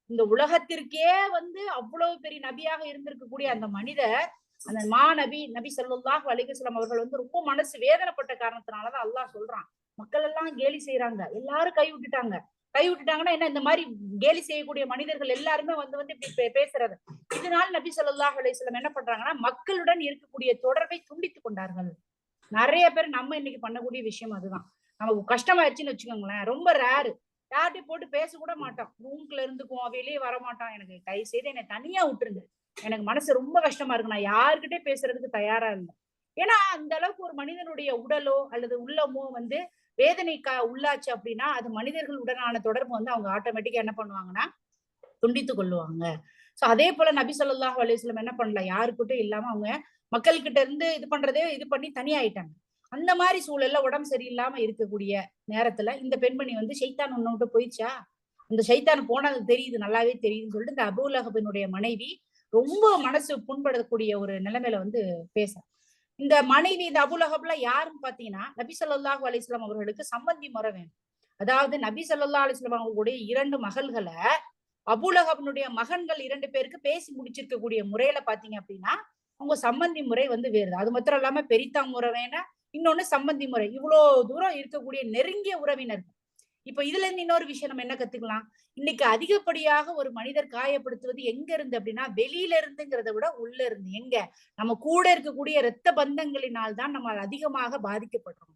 S1: இந்த உலகத்திற்கே வந்து அவ்வளவு பெரிய நபியாக இருந்திருக்கக்கூடிய அந்த மனிதர், அந்த நபி நபி ஸல்லல்லாஹு அலைஹி வஸல்லம் அவர்கள் வந்து ரொம்ப மனசு வேதனைப்பட்ட காரணத்தினாலதான் அல்லாஹ் சொல்றான், மக்கள் எல்லாம் கேலி செய்யறாங்க, எல்லாரும் கைவிட்டுட்டாங்கன்னா என்ன? இந்த மாதிரி கேலி செய்யக்கூடிய மனிதர்கள் எல்லாருமே வந்து இப்படி பேசுறது. இதனால நபி ஸல்லல்லாஹு அலைஹி வஸல்லம் என்ன பண்றாங்கன்னா மக்களுடன் இருக்கக்கூடிய தொடர்பை துண்டித்துக் கொண்டார்கள். நிறைய பேர் நம்ம இன்னைக்கு பண்ணக்கூடிய விஷயம் அதுதான். நமக்கு கஷ்டமாயிடுச்சுன்னு வச்சுக்கோங்களேன், ரொம்ப ரேரு, யார்கிட்டயும் போட்டு பேச கூட மாட்டோம், ரூம்குள்ள இருந்துக்குவோம், வெளியே வர மாட்டோம். எனக்கு கை செய்து என்னை தனியா விட்டுருங்க, எனக்கு மனசு ரொம்ப கஷ்டமா இருக்கு, நான் யாருக்கிட்டே பேசுறதுக்கு தயாரா இல்லை. ஏன்னா அந்த அளவுக்கு ஒரு மனிதனுடைய உடலோ அல்லது உள்ளமோ வந்து வேதனைக்கா உள்ளாச்சு அப்படின்னா அது மனிதர்கள் உடனான தொடர்பு வந்து அவங்க ஆட்டோமேட்டிக்கா என்ன பண்ணுவாங்கன்னா துண்டித்துக் கொள்ளுவாங்க. சோ அதே போல நபி ஸல்லல்லாஹு அலைஹி வஸல்லம் என்ன பண்ணல, யாருக்கிட்டும் இல்லாம அவங்க மக்கள் கிட்ட இருந்து இது பண்ணி தனியாயிட்டாங்க. அந்த மாதிரி சூழல்ல உடம்பு சரியில்லாம இருக்கக்கூடிய நேரத்துல இந்த பெண்மணி வந்து ஷைத்தான் உன்னை விட்டு போயிடுச்சா, அந்த ஷைத்தான் போனது தெரியுது, நல்லாவே தெரியுதுன்னு சொல்லிட்டு இந்த அபூ லஹபினுடைய மனைவி ரொம்ப மனசு புண்படக்கூடிய ஒரு நிலைமையில வந்து பேச. இந்த மனைவி இந்த அபூ லஹப்ல யாருன்னு பாத்தீங்கன்னா நபி ஸல்லல்லாஹு அலைஹி வஸல்லம் அவர்களுக்கு சம்பந்தி முறை வேணும். அதாவது நபி ஸல்லல்லாஹு அலைஹி வஸல்லம் அவங்களுடைய 2 மகள்களை அபூ லஹபினுடைய மகன்கள் 2 பேருக்கு பேசி முடிச்சிருக்கக்கூடிய முறையில பாத்தீங்க அப்படின்னா அவங்க சம்பந்தி முறை வந்து வேறு. அது மாத்திரம் இல்லாம பெரித்தா முறை வேணா, இன்னொன்னு சம்பந்தி முறை. இவ்வளவு தூரம் இருக்கக்கூடிய நெருங்கிய உறவினர்கள். இப்ப இதுல இருந்து இன்னொரு விஷயம் நம்ம என்ன கத்துக்கலாம்? இன்னைக்கு அதிகப்படியாக ஒரு மனிதர் காயப்படுத்துவது எங்க இருந்து அப்படின்னா வெளியில இருந்துங்கிறத விட உள்ள இருந்து. எங்க? நம்ம கூட இருக்கக்கூடிய இரத்த பந்தங்களினால் தான் நம்ம அதிகமாக பாதிக்கப்படுறோம்.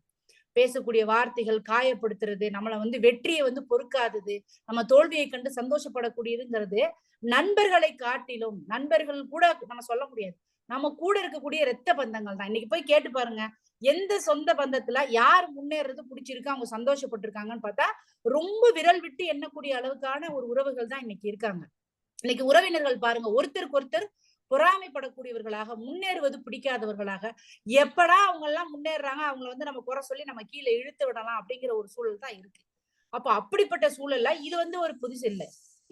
S1: பேசக்கூடிய வார்த்தைகள் காயப்படுத்துறது, நம்மளை வந்து வெற்றியை வந்து பொறுக்காதது, நம்ம தோல்வியை கண்டு சந்தோஷப்படக்கூடியதுங்கிறது நண்பர்களை காட்டிலும், நண்பர்கள் கூட நம்ம சொல்ல முடியாது, நம்ம கூட இருக்கக்கூடிய இரத்த பந்தங்கள் தான். இன்னைக்கு போய் கேட்டு பாருங்க, எந்த சொந்த பந்தத்துல யார் முன்னேறது பிடிச்சிருக்கு, அவங்க சந்தோஷப்பட்டிருக்காங்கன்னு பார்த்தா ரொம்ப விரல் விட்டு எண்ணக்கூடிய அளவுக்கான ஒரு உறவுகள் தான் இன்னைக்கு இருக்காங்க. இன்னைக்கு உறவினர்கள் பாருங்க, ஒருத்தருக்கு ஒருத்தர் பொறாமைப்படக்கூடியவர்களாக, முன்னேறுவது பிடிக்காதவர்களாக, எப்படா அவங்க எல்லாம் முன்னேறாங்க அவங்களை வந்து நம்ம குறை சொல்லி நம்ம கீழே இழுத்து விடலாம் அப்படிங்கிற ஒரு சூழல் தான் இருக்கு. அப்ப அப்படிப்பட்ட சூழல்ல இது வந்து ஒரு புதுசு இல்லை.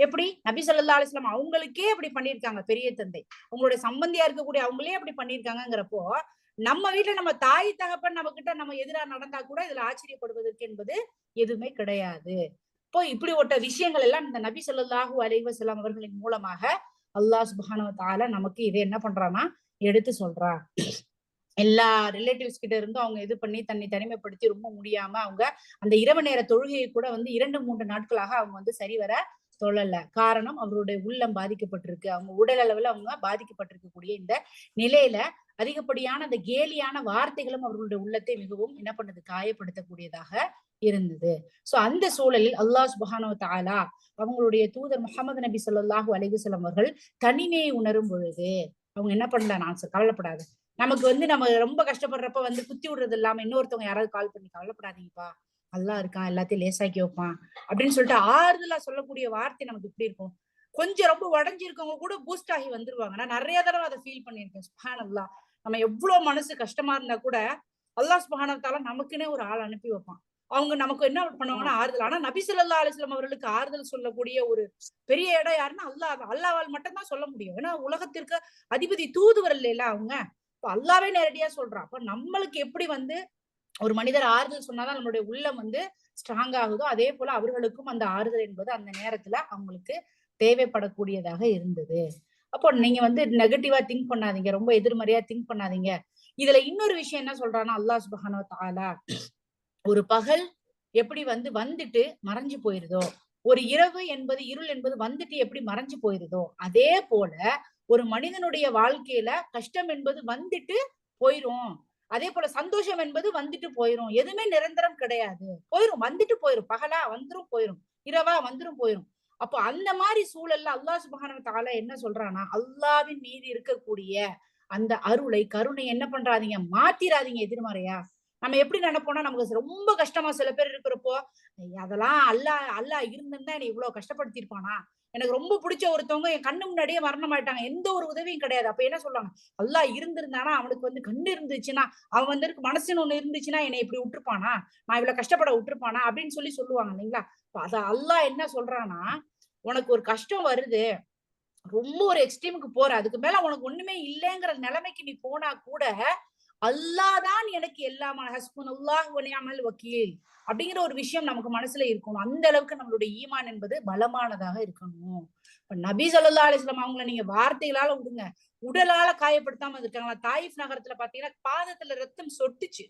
S1: எப்படி நபி ஸல்லல்லாஹு அலைஹி வஸல்லம் அவங்களுக்கே அப்படி பண்ணியிருக்காங்க பெரிய தந்தை, உங்களுடைய சம்பந்தியா இருக்கக்கூடிய அவங்களே அப்படி பண்ணியிருக்காங்கிறப்போ நம்ம வீட்டுல நம்ம தாய் தகப்பன் நம்ம கிட்ட நம்ம எதிரா நடந்தா கூட இதுல ஆச்சரியப்படுவதற்கு என்பது எதுவுமே கிடையாது. இப்போ இப்படிப்பட்ட விஷயங்கள் எல்லாம் இந்த நபி ஸல்லல்லாஹு அலைஹி வஸல்லம் அவர்களின் மூலமாக அல்லாஹ் சுப்ஹானஹு வ தஆலா நமக்கு இதை என்ன பண்றான்னா எடுத்து சொல்றா. எல்லா ரிலேட்டிவ்ஸ் கிட்ட இருந்து அவங்க இது பண்ணி தனிமைப்படுத்தி ரொம்ப முடியாம அவங்க அந்த இரவு நேர தொழுகையை கூட 2-3 நாட்களாக அவங்க சரிவர தொழல. காரணம் அவருடைய உள்ளம் பாதிக்கப்பட்டிருக்கு, அவங்க உடல் அளவுல அவங்க பாதிக்கப்பட்டிருக்கக்கூடிய இந்த நிலையில அதிகப்படியான அந்த கேலியான வார்த்தைகளும் அவர்களுடைய உள்ளத்தை மிகவும் என்ன பண்ணுது, காயப்படுத்தக்கூடியதாக இருந்தது. சோ அந்த சூழலில் அல்லாஹ் சுப்ஹானஹு வ தஆலா அவங்களுடைய தூதர் முஹம்மது நபி ஸல்லல்லாஹு அலைஹி வஸல்லம் அவர்கள் தனிமையை உணரும் பொழுது அவங்க என்ன பண்ணல, நான் கவலைப்படாது, நமக்கு நம்ம ரொம்ப கஷ்டப்படுறப்ப குத்தி விடுறது இல்லாம இன்னொருத்தவங்க யாராவது கால் பண்ணி கவலைப்படாதீங்கப்பா, அல்லாஹ் இருக்கான், எல்லாத்தையும் லேசாக்கி வைப்பான் அப்படின்னு சொல்லிட்டு ஆறுதலா சொல்லக்கூடிய வார்த்தை நமக்கு எப்படி இருக்கும். கொஞ்சம் ரொம்ப உடஞ்சிருக்கவங்க கூட பூஸ்ட் ஆகி வந்துருவாங்க. நான் நிறைய தடவை அதை ஃபீல் பண்ணியிருக்கேன். சுப்ஹானல்லாஹ், நம்ம எவ்வளவு மனசு கஷ்டமா இருந்தா கூட அல்லாஹ் சுப்ஹானஹு வ தஆலா நமக்குன்னே ஒரு ஆள் அனுப்பி வைப்பான். அவங்க நமக்கு என்ன பண்ணுவாங்கன்னா ஆறுதல். ஆனா நபி ஸல்லல்லாஹு அலைஹி வஸல்லம் அவர்களுக்கு ஆறுதல் சொல்லக்கூடிய ஒரு பெரிய இடம் யாருன்னா அல்லாஹ்வால் மட்டும் தான் சொல்ல முடியும். ஏன்னா உலகத்திற்கு அதிபதி தூதுவர் இல்லையில அவங்க, அல்லாவே நேரடியா சொல்றான். அப்ப நம்மளுக்கு எப்படி ஒரு மனிதர் ஆறுதல் சொன்னாதான் நம்மளுடைய உள்ளம் ஸ்ட்ராங் ஆகுதோ, அதே போல அவர்களுக்கும் அந்த ஆறுதல் என்பது அந்த நேரத்துல அவங்களுக்கு தேவைப்படக்கூடியதாக இருந்தது. அப்போ நீங்க நெகட்டிவா திங்க் பண்ணாதீங்க, ரொம்ப எதிர்மறையா திங்க் பண்ணாதீங்க. இதுல இன்னொரு விஷயம் என்ன சொல்றான்னா அல்லாஹ் சுப்ஹானஹு வ தஆலா, ஒரு பகல் எப்படி வந்துட்டு மறைஞ்சு போயிருதோ, ஒரு இரவு என்பது இருள் என்பது வந்துட்டு எப்படி மறைஞ்சு போயிருதோ, அதே போல ஒரு மனிதனுடைய வாழ்க்கையில கஷ்டம் என்பது வந்துட்டு போயிரும், அதே போல சந்தோஷம் என்பது வந்துட்டு போயிரும். எதுவுமே நிரந்தரம் கிடையாது, போயிரும், வந்துட்டு போயிரும். பகலா வந்துரும் போயிரும், இரவா வந்துரும் போயிரும். அப்போ அந்த மாதிரி சூழல்ல அல்லாஹ் சுப்ஹானஹு வ தஆலா என்ன சொல்றான்னா, அல்லாஹ்வின் மீது இருக்கக்கூடிய அந்த அருளை கருணை என்ன பண்றாதீங்க, மாத்திராதீங்க எதிர்மறையா. நம்ம எப்படி நினைப்போம்னா, நமக்கு ரொம்ப கஷ்டமா சில பேர் இருக்கிறப்போ, அதெல்லாம் அல்லாஹ் இருந்திருந்தா என்னை இவ்வளவு கஷ்டப்படுத்திருப்பானா, எனக்கு ரொம்ப பிடிச்ச ஒருத்தவங்க என் கண்ணு முன்னாடியே மரணம் ஆயிட்டாங்க, எந்த ஒரு உதவியும் கிடையாது. அப்ப என்ன சொல்லுவாங்க, அல்லாஹ் இருந்திருந்தானா, அவனுக்கு கண்ணு இருந்துச்சுன்னா, அவன் மனசுன்னு ஒண்ணு இருந்துச்சுன்னா என்னை இப்படி விட்டுருப்பானா, நான் இவ்வளவு கஷ்டப்பட விட்டுருப்பானா அப்படின்னு சொல்லுவாங்க இல்லைங்களா. அத அல்லாஹ் என்ன சொல்றான்னா, உனக்கு ஒரு கஷ்டம் வருது, ரொம்ப ஒரு எக்ஸ்ட்ரீமுக்கு போற, அதுக்கு மேல உனக்கு ஒண்ணுமே இல்லைங்கிற நிலைமைக்கு நீ போனா கூட அல்லாஹ் தான் எனக்கு எல்லாமான, ஹஸ்புனல்லாஹு வ நிஅமல் வக்கீல் அப்படிங்கிற ஒரு விஷயம் நமக்கு மனசுல இருக்கணும். அந்த அளவுக்கு நம்மளுடைய ஈமான் என்பது பலமானதாக இருக்கணும். நபி ஸல்லல்லாஹு அலைஹி வஸல்லம் அவங்கள நீங்க வார்த்தைகளால விடுங்க, உடலால காயப்படுத்தாம இருக்காங்களா. தாயிஃப் நகரத்துல பாத்தீங்கன்னா பாதத்துல ரத்தம் சொட்டுச்சு.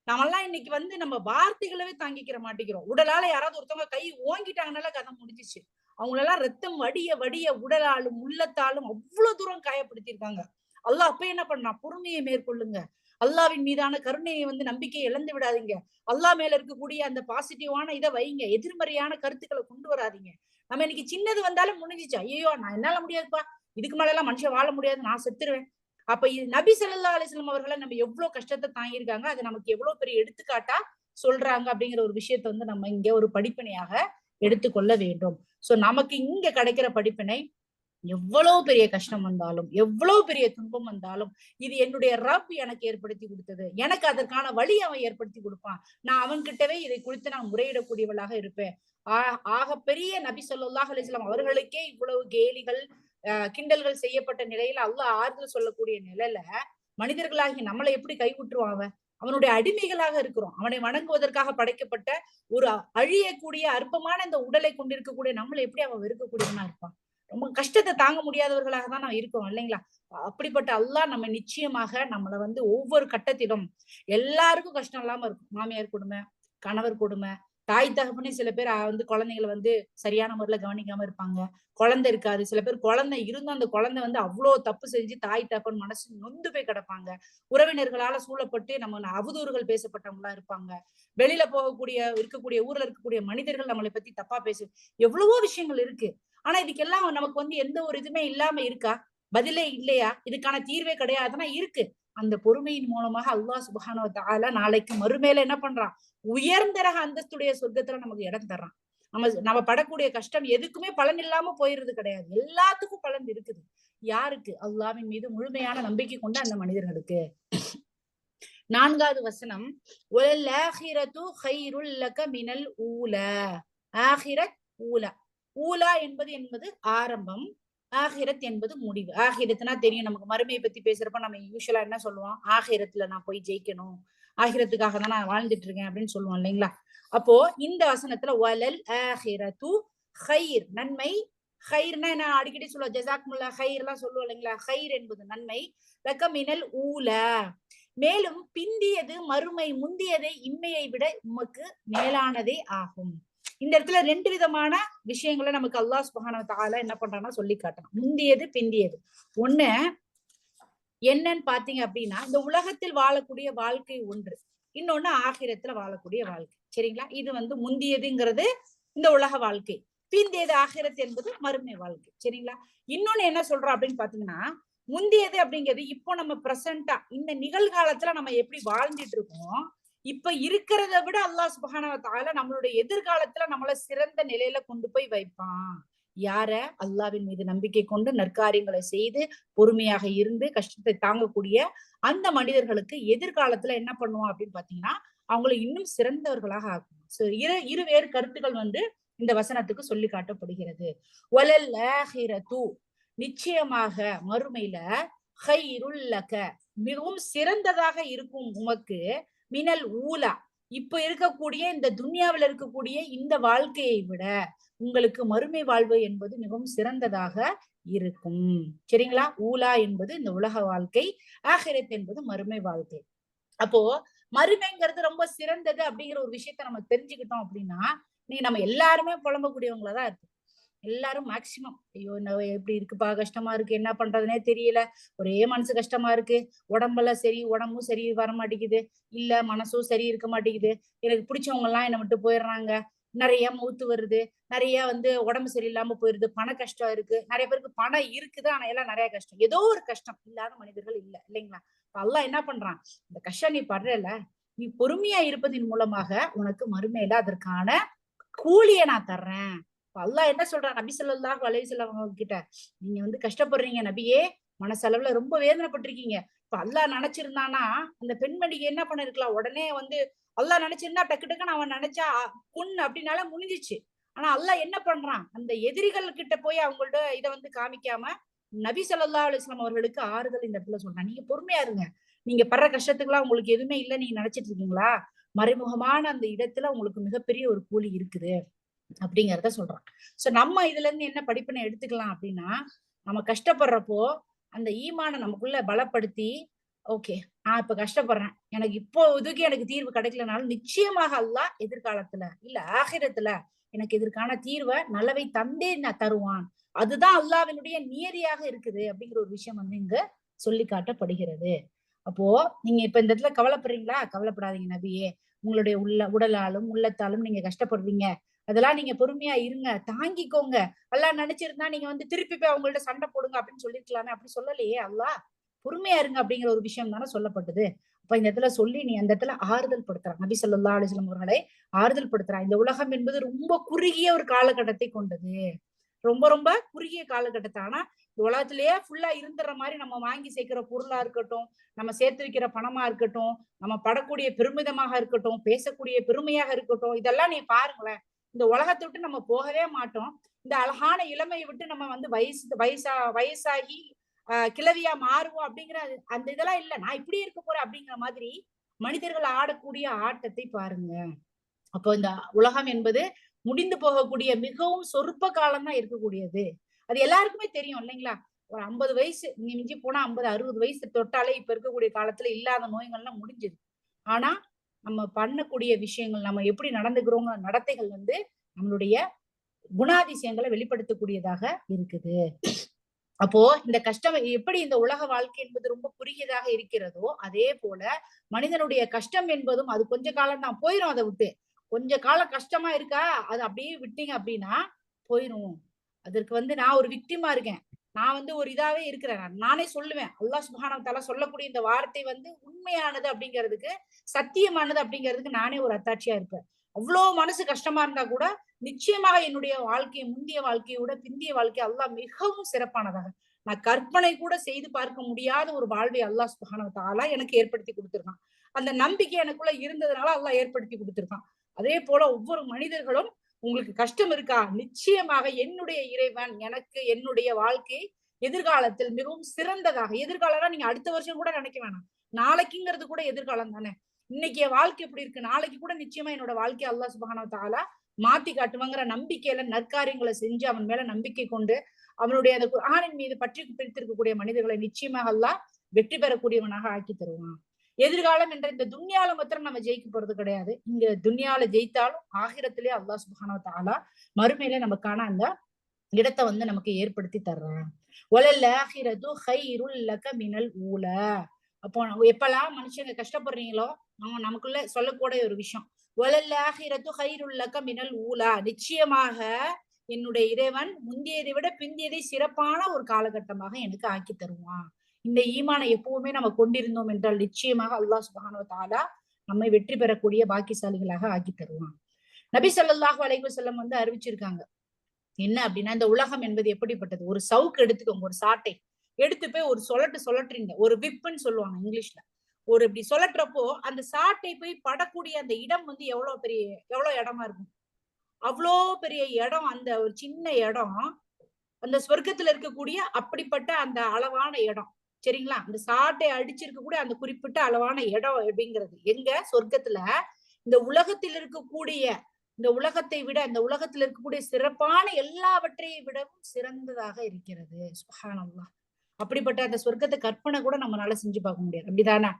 S1: நம்மெல்லாம் இன்னைக்கு நம்ம வார்த்தைகளவே தாங்கிக்கிற மாட்டேங்கிறோம். உடலால யாராவது ஒருத்தவங்க கை ஓங்கிட்டாங்கனால கதை முடிஞ்சிச்சு. அவங்களெல்லாம் ரத்தம் வடிய வடிய உடலாலும் உள்ளத்தாலும் அவ்வளவு தூரம் காயப்படுத்தியிருக்காங்க. அல்லாஹ் அப்ப என்ன பண்ணா, பொறுமையை மேற்கொள்ளுங்க, அல்லாஹ்வின் மீதான கருணையை நம்பிக்கையை இழந்து விடாதீங்க, அல்லாஹ் மேல இருக்கக்கூடிய அந்த பாசிட்டிவான இதை வைங்க, எதிர்மறையான கருத்துக்களை கொண்டு வராதீங்க. நம்ம இன்னைக்கு சின்னது வந்தாலும் முடிஞ்சிச்சு, ஐயோ நான் என்னால முடியாதுப்பா, இதுக்கு மேல எல்லாம் மனுஷன் வாழ முடியாது, நான் செத்துருவேன். அப்ப நபி ஸல்லல்லாஹு அலைஹி வஸல்லம் அவர்களை நம்ம எவ்வளவு கஷ்டத்தை தாங்கியிருக்காங்க, அது நமக்கு எவ்வளவு பெரிய எடுத்துக்காட்டா சொல்றாங்க அப்படிங்கிற ஒரு விஷயத்தை நம்ம இங்க ஒரு படிப்பினையாக எடுத்துக்கொள்ள வேண்டும். சோ நமக்கு இங்க கிடைக்கிற படிப்பினை, எவ்வளவு பெரிய கஷ்டம் வந்தாலும், எவ்வளவு பெரிய துன்பம் வந்தாலும், இது என்னுடைய ரப் எனக்கு ஏற்படுத்தி கொடுத்தது, எனக்கு அதற்கான வழி அவன் ஏற்படுத்தி கொடுப்பான், நான் அவன் கிட்டவே இதை குறித்து நான் முறையிடக்கூடியவளாக இருப்பேன். ஆக பெரிய நபி ஸல்லல்லாஹு அலைஹி வஸல்லம் அவர்களுக்கே இவ்வளவு கேலிகள் கிண்டல்கள் செய்யப்பட்ட நிலையில அல்லாஹ் ஆறுதல் சொல்லக்கூடிய நிலையில மனிதர்களாகி நம்மளை எப்படி கைவிட்டுருவான் அவன். அவனுடைய அடிமைகளாக இருக்கிறோம், அவனை வணங்குவதற்காக படைக்கப்பட்ட ஒரு அழியக்கூடிய அற்பமான இந்த உடலை கொண்டிருக்கக்கூடிய நம்மளை எப்படி அவன் வெறுக்கக்கூடியவனா இருப்பான். ரொம்ப கஷ்டத்தை தாங்க முடியாதவர்களாக தான் நான் இருக்கோம் இல்லைங்களா. அப்படிப்பட்ட அல்லாஹ் நம்ம நிச்சயமாக நம்மளை ஒவ்வொரு கட்டத்திலும், எல்லாருக்கும் கஷ்டம் இல்லாம இருக்கும். மாமியார் கொடுமை, கணவர் கொடுமை, தாய் தகப்பனே சில பேர் குழந்தைங்களை சரியான முறையில கவனிக்காம இருப்பாங்க, குழந்தை இருக்காது. சில பேர் குழந்தை இருந்தும் அந்த குழந்தை அவ்வளவு தப்பு செஞ்சு தாய் தகப்பன் மனசு நொந்து போய் கிடப்பாங்க. உறவினர்களால சூழப்பட்டு நம்ம அவதூறுகள் பேசப்பட்டவங்களா இருப்பாங்க. வெளியில இருக்கக்கூடிய ஊர்ல இருக்கக்கூடிய மனிதர்கள் நம்மளை பத்தி தப்பா பேசு, எவ்வளவோ விஷயங்கள் இருக்கு. ஆனா இதுக்கெல்லாம் நமக்கு எந்த ஒரு இதுவுமே இல்லாம இருக்கா, பதிலே இல்லையா, இதுக்கான தீர்வே கிடையாதுன்னா இருக்கு. அந்த பொறுமையின் மூலமாக அல்லாஹ் சுப்ஹானஹு வ தஆலா நாளைக்கு மறுமையில என்ன பண்றான், உயர்ந்தரக அந்தஸ்துடைய சொர்க்கத்துல நமக்கு இடம் தர்றான். நம்ம படக்கூடிய கஷ்டம் எதுக்குமே பலன் இல்லாம போயிருது கிடையாது, எல்லாத்துக்கும் பலன் இருக்குது. யாருக்கு, அல்லாஹ்வின் மீது முழுமையான நம்பிக்கை கொண்ட அந்த மனிதர்களுக்கு. 4வது வசனம், வல் ஆகிரத்து கைருல் லக மினல் ஊலா. ஆகிரத் ஊலா, ஊலா என்பது ஆரம்பம், ஆகிரத் என்பது முடிவு. ஆகிரத்னா தெரியும் நமக்கு, மறுமையை பத்தி பேசுறப்ப நம்ம யூஸ்வலா என்ன சொல்லுவோம், ஆகிரத்துல நான் போய் ஜெயிக்கணும், ஆகிரத்துக்காக தான் நான் வாழ்ந்துட்டு இருக்கேன் அப்படின்னு சொல்லுவோம் இல்லைங்களா. அப்போ இந்த வசனத்துல வலல் ஆகிரத்து ஹைர், நன்மை. ஹைர்னா நான் அடிக்கடி சொல்லுவோம், ஜஸாக்குமுல்லா ஹைர் எல்லாம் சொல்லுவோம் இல்லைங்களா. ஹைர் என்பது நன்மை. லக்கமினல் ஊலா, மேலும் பிந்தியது மறுமை, முந்தியதை இம்மையை விட உமக்கு மேலானதே ஆகும். இந்த இடத்துல ரெண்டு விதமான விஷயங்களை நமக்கு அல்லாஹ் சுப்ஹானஹு வ தஆலா என்ன பண்றான்னா சொல்லி காட்டுறான். முந்தியது பிந்தியது. ஒண்ணு என்னன்னு பாத்தீங்க அப்படின்னா, இந்த உலகத்தில் வாழக்கூடிய வாழ்க்கை ஒன்று, இன்னொன்னு ஆகிரத்துல வாழக்கூடிய வாழ்க்கை. சரிங்களா. இது வந்து முந்தியதுங்கிறது இந்த உலக வாழ்க்கை, பிந்தியது ஆகிரத் என்பது மறுமை வாழ்க்கை. சரிங்களா. இன்னொன்னு என்ன சொல்றோம் அப்படின்னு பாத்தீங்கன்னா, முந்தியது அப்படிங்கிறது இப்போ நம்ம பிரசண்டா இந்த நிகழ்காலத்துல நம்ம எப்படி வாழ்ந்துட்டு இருக்கோம், இப்ப இருக்கிறத விட அல்லாஹ் சுப்ஹானஹு வ தஆலா நம்மளுடைய எதிர்காலத்துல நம்மள சிறந்த நிலையில கொண்டு போய் வைப்பான். யார? அல்லாஹ்வின் மீது நம்பிக்கை கொண்டு நற்காரியங்களை செய்து பொறுமையாக இருந்து கஷ்டத்தை தாங்கக்கூடிய அந்த மனிதர்களுக்கு எதிர்காலத்துல என்ன பண்ணுவோம் அப்படின்னு பாத்தீங்கன்னா, அவங்களை இன்னும் சிறந்தவர்களாக ஆக்கும். இரு வேறு கருத்துக்கள் வந்து இந்த வசனத்துக்கு சொல்லி காட்டப்படுகிறது. வலல் ஆகிரத்து, நிச்சயமாக மறுமையில, ஹைருல் லக, மிகவும் சிறந்ததாக இருக்கும் உமக்கு, மினல் ஊலா, இப்ப இருக்கக்கூடிய இந்த துன்யாவில் இருக்கக்கூடிய இந்த வாழ்க்கையை விட உங்களுக்கு மறுமை வாழ்வு என்பது மிகவும் சிறந்ததாக இருக்கும். சரிங்களா. ஊலா என்பது இந்த உலக வாழ்க்கை, ஆகிரத் என்பது மறுமை வாழ்க்கை. அப்போ மறுமைங்கிறது ரொம்ப சிறந்தது அப்படிங்கிற ஒரு விஷயத்த நம்ம தெரிஞ்சுக்கிட்டோம் அப்படின்னா, நீங்க நம்ம எல்லாருமே புலம்பக்கூடியவங்களதான் இருக்கு. எல்லாரும் மேக்சிமம், ஐயோ எப்படி இருக்குப்பா, கஷ்டமா இருக்கு, என்ன பண்றதுனே தெரியல, ஒரே மனசு கஷ்டமா இருக்கு, உடம்பெல்லாம் சரி, உடம்பும் சரி வர மாட்டேங்குது, இல்ல மனசும் சரி இருக்க மாட்டேங்குது, எனக்கு பிடிச்சவங்க எல்லாம் என்னை விட்டு போயிடுறாங்க, நிறைய மௌத்து வருது, நிறைய வந்து உடம்பு சரியில்லாம போயிருது, பண கஷ்டம் இருக்கு, நிறைய பேருக்கு பணம் இருக்குது ஆனா எல்லாம் நிறைய கஷ்டம், ஏதோ ஒரு கஷ்டம் இல்லாத மனிதர்கள் இல்ல இல்லைங்களா. அல்லாஹ் என்ன பண்றான், இந்த கஷ்டம் நீ படுறல, நீ பொறுமையா இருப்பதின் மூலமாக உனக்கு மறுமையில அதற்கான கூலியை நான் தர்றேன். அல்லாஹ் என்ன சொல்றான் நபி ஸல்லல்லாஹு அலைஹி வஸல்லம் கிட்ட, நீங்க வந்து கஷ்டப்படுறீங்க நபியே, மனசளவுல ரொம்ப வேதனைப்பட்டிருக்கீங்க. இப்ப அல்லாஹ் நினைச்சிருந்தானா அந்த பெண்மணிக்கு என்ன பண்ணிருக்கலாம், உடனே வந்து அல்லாஹ் நினைச்சிருந்தா டக்கு டக்குன்னு அவன் நினைச்சா புண் அப்படின்னால முடிஞ்சிச்சு. ஆனா அல்லாஹ் என்ன பண்றான், அந்த எதிரிகள் கிட்ட போய் அவங்கள்ட்ட இதை வந்து காமிக்காம நபி ஸல்லல்லாஹு அலைஹி வஸல்லம் அவர்களுக்கு ஆறுதல் இந்த இடத்துல சொல்றான். நீங்க பொறுமையா இருங்க, நீங்க படுற கஷ்டத்துக்குலாம் உங்களுக்கு எதுவுமே இல்லை நீங்க நினைச்சிட்டு இருக்கீங்களா, மறைமுகமான அந்த இடத்துல உங்களுக்கு மிகப்பெரிய ஒரு கூலி இருக்குது அப்படிங்கிறத சொல்றான். சோ நம்ம இதுல இருந்து என்ன படிப்பினை எடுத்துக்கலாம் அப்படின்னா, நம்ம கஷ்டப்படுறப்போ அந்த ஈமான நமக்குள்ள பலப்படுத்தி, ஓகே நான் இப்ப கஷ்டப்படுறேன், எனக்கு இப்போ இதுக்கு எனக்கு தீர்வு கிடைக்கலனாலும் நிச்சயமாக அல்லாஹ் எதிர்காலத்துல இல்ல ஆகிரத்துல எனக்கு இதற்கான தீர்வை நல்லவை தந்தே நான் தருவான். அதுதான் அல்லாஹ்வினுடைய நியதியாக இருக்குது அப்படிங்கிற ஒரு விஷயம் வந்து இங்க சொல்லி காட்டப்படுகிறது. அப்போ நீங்க இப்ப இந்த இடத்துல கவலைப்படுறீங்களா, கவலைப்படாதீங்க நபியே, உங்களுடைய உடலாலும் உள்ளத்தாலும் நீங்க கஷ்டப்படுவீங்க, அதெல்லாம் நீங்க பொறுமையா இருங்க, தாங்கிக்கோங்க. அல்லாஹ் நினைச்சிருந்தா நீங்க வந்து திருப்பி போய் அவங்கள்ட்ட சண்டை போடுங்க அப்படின்னு சொல்லிருக்கலாமே, அப்படி சொல்லலையே அல்லாஹ். பொறுமையா இருங்க அப்படிங்கிற ஒரு விஷயம் தானே சொல்லப்பட்டது. அப்ப இந்த இடத்துல சொல்லி நீ அந்த இடத்துல ஆறுதல் படுத்துறான், நபி ஸல்லல்லாஹு அலைஹி வஸல்லம் அவர்களை ஆறுதல் படுத்துறான். இந்த உலகம் என்பது ரொம்ப குறுகிய ஒரு காலகட்டத்தை கொண்டது, ரொம்ப ரொம்ப குறுகிய காலகட்டத்தை. ஆனா இந்த உலகத்திலேயே ஃபுல்லா இருந்துற மாதிரி நம்ம வாங்கி சேர்க்கிற பொருளா இருக்கட்டும், நம்ம சேர்த்து வைக்கிற பணமா இருக்கட்டும், நம்ம படக்கூடிய பெருமிதமாக இருக்கட்டும், பேசக்கூடிய பெருமையாக இருக்கட்டும், இதெல்லாம் நீ பாருங்களேன், இந்த உலகத்தை விட்டு நம்ம போகவே மாட்டோம். இந்த அழகான இளமையை விட்டு நம்ம வந்து வயசாகி கிழவியா மாறுவோம் அப்படிங்கிற அந்த இதெல்லாம் இல்ல, நான் இப்படி இருக்க போறேன் அப்படிங்கிற மாதிரி மனிதர்கள் ஆடக்கூடிய ஆட்டத்தை பாருங்க. அப்போ இந்த உலகம் என்பது முடிந்து போகக்கூடிய மிகவும் சொற்ப காலம் தான் இருக்கக்கூடியது. அது எல்லாருக்குமே தெரியும் இல்லைங்களா. ஒரு 50 வயசு மிஞ்சி போனா 50 60 வயசு தொட்டாலே இப்ப இருக்கக்கூடிய காலத்துல இல்லாத நோய்கள்லாம் முடிஞ்சுது. ஆனா நம்ம பண்ணக்கூடிய விஷயங்கள், நம்ம எப்படி நடந்துக்கிறோங்கிற நடத்தைகள் வந்து நம்மளுடைய குணாதிசயங்களை வெளிப்படுத்தக்கூடியதாக இருக்குது. அப்போ இந்த கஷ்டம் எப்படி இந்த உலக வாழ்க்கை என்பது ரொம்ப குறுகியதாக இருக்கிறதோ, அதே போல மனிதனுடைய கஷ்டம் என்பதும் அது கொஞ்ச காலம் தான், போயிரும். அதை விட்டு கொஞ்ச காலம் கஷ்டமா இருக்கா, அது அப்படியே விட்டீங்க அப்படின்னா போயிரும். அதற்கு வந்து நான் ஒரு விக்டிமா இருக்கேன், நான் வந்து ஒரு இதாவே இருக்கிறேன், நானே சொல்லுவேன். அல்லாஹ் சுப்ஹானஹு வ தஆலா சொல்லக்கூடிய இந்த வார்த்தை வந்து உண்மையானது அப்படிங்கிறதுக்கு, சத்தியமானது அப்படிங்கிறதுக்கு நானே ஒரு அத்தாட்சியா இருப்பேன். அவ்வளவு மனசு கஷ்டமா இருந்தா கூட நிச்சயமாக என்னுடைய வாழ்க்கையை முந்தைய வாழ்க்கையோட பிந்திய வாழ்க்கை அல்லாஹ் மிகவும் சிறப்பானதாக, நான் கற்பனை கூட செய்து பார்க்க முடியாத ஒரு வாழ்வை அல்லாஹ் சுப்ஹானஹு வ தஆலா எனக்கு ஏற்படுத்தி கொடுத்திருக்கான். அந்த நம்பிக்கை எனக்குள்ள இருந்ததுனால அல்லாஹ் ஏற்படுத்தி கொடுத்திருக்கான். அதே போல ஒவ்வொரு மனிதர்களும் உங்களுக்கு கஷ்டம் இருக்கா? நிச்சயமாக என்னுடைய இறைவன் எனக்கு என்னுடைய வாழ்க்கை எதிர்காலத்தில் மிகவும் சிறந்ததாக, எதிர்காலம்னா நீங்க அடுத்த வருஷம் கூட நினைக்க வேணாம், நாளைக்குங்கிறது கூட எதிர்காலம் தானே. இன்னைக்கு என் வாழ்க்கை எப்படி இருக்கு, நாளைக்கு கூட நிச்சயமா என்னோட வாழ்க்கை அல்லாஹ் சுப்ஹானஹு வ தஆலா மாத்தி காட்டுவாங்கிற நம்பிக்கையில நற்காரியங்களை செஞ்சு அவன் மேல நம்பிக்கை கொண்டு அவனுடைய அந்த குர்ஆனின் மீது பற்றி பிடித்திருக்கக்கூடிய மனிதர்களை நிச்சயமாக அல்லாஹ் வெற்றி பெறக்கூடியவனாக ஆக்கி தருவான். எதிர்காலம் என்ற இந்த துன்யால மாத்திரம் நம்ம ஜெயிக்க போறது கிடையாது. இங்க துன்யால ஜெயித்தாலும் ஆகிரத்திலே அல்லாஹ் சுப்ஹானஹு வ தஆலா மறுமையில நமக்கான அந்த இடத்தை வந்து நமக்கு ஏற்படுத்தி தர்றான். வலல் ஆகிரது கைருல் லக மினல் ஊலா. அப்போ எப்பெல்லாம் மனுஷங்க கஷ்டப்படுறீங்களோ நமக்குள்ள சொல்லக்கூடிய ஒரு விஷயம், வலல் ஆகிரது கைருல் லக மினல் ஊலா, நிச்சயமாக என்னுடைய இறைவன் முந்தியதை விட பிந்தியதை சிறப்பான ஒரு காலகட்டமாக எனக்கு ஆக்கி தருவான். இந்த ஈமானை எப்பவுமே நம்ம கொண்டிருந்தோம் என்றால் நிச்சயமாக அல்லாஹ் சுப்ஹானஹு வ தஆலா நம்மை வெற்றி பெறக்கூடிய பாக்கியசாலிகளாக ஆக்கி தருவான். நபி ஸல்லல்லாஹு அலைஹி வஸல்லம் வந்து அறிவிச்சிருக்காங்க என்ன அப்படின்னா, இந்த உலகம் என்பது எப்படிப்பட்டது, ஒரு சவுக்கு எடுத்துக்கோங்க, ஒரு சாட்டை எடுத்து போய் ஒரு சொல்லட்டுறீங்க, ஒரு விப்புன்னு சொல்லுவாங்க இங்கிலீஷ்ல, ஒரு இப்படி சொல்லட்டுறப்போ அந்த சாட்டை போய் படக்கூடிய அந்த இடம் வந்து எவ்வளவு இடமா இருக்கும், அவ்வளோ பெரிய இடம். அந்த ஒரு சின்ன இடம் அந்த சொர்க்கத்துல இருக்கக்கூடிய அப்படிப்பட்ட அந்த அளவான இடம், சரிங்களா? அந்த சாட்டை அடிச்சிருக்கக்கூடிய அந்த குறிப்பிட்ட அளவான இடம் அப்படிங்கிறது எங்க? சொர்க்கத்துல. இந்த உலகத்தில் இருக்கக்கூடிய, இந்த உலகத்தை விட, இந்த உலகத்தில் இருக்கக்கூடிய சிறப்பான எல்லாவற்றையும் விடவும் சிறந்ததாக இருக்கிறது. சுப்ஹானல்லாஹ். அப்படிப்பட்ட அந்த சொர்க்கத்தை கற்பனை கூட நம்மளால செஞ்சு பார்க்க முடியாது, அப்படிதானே?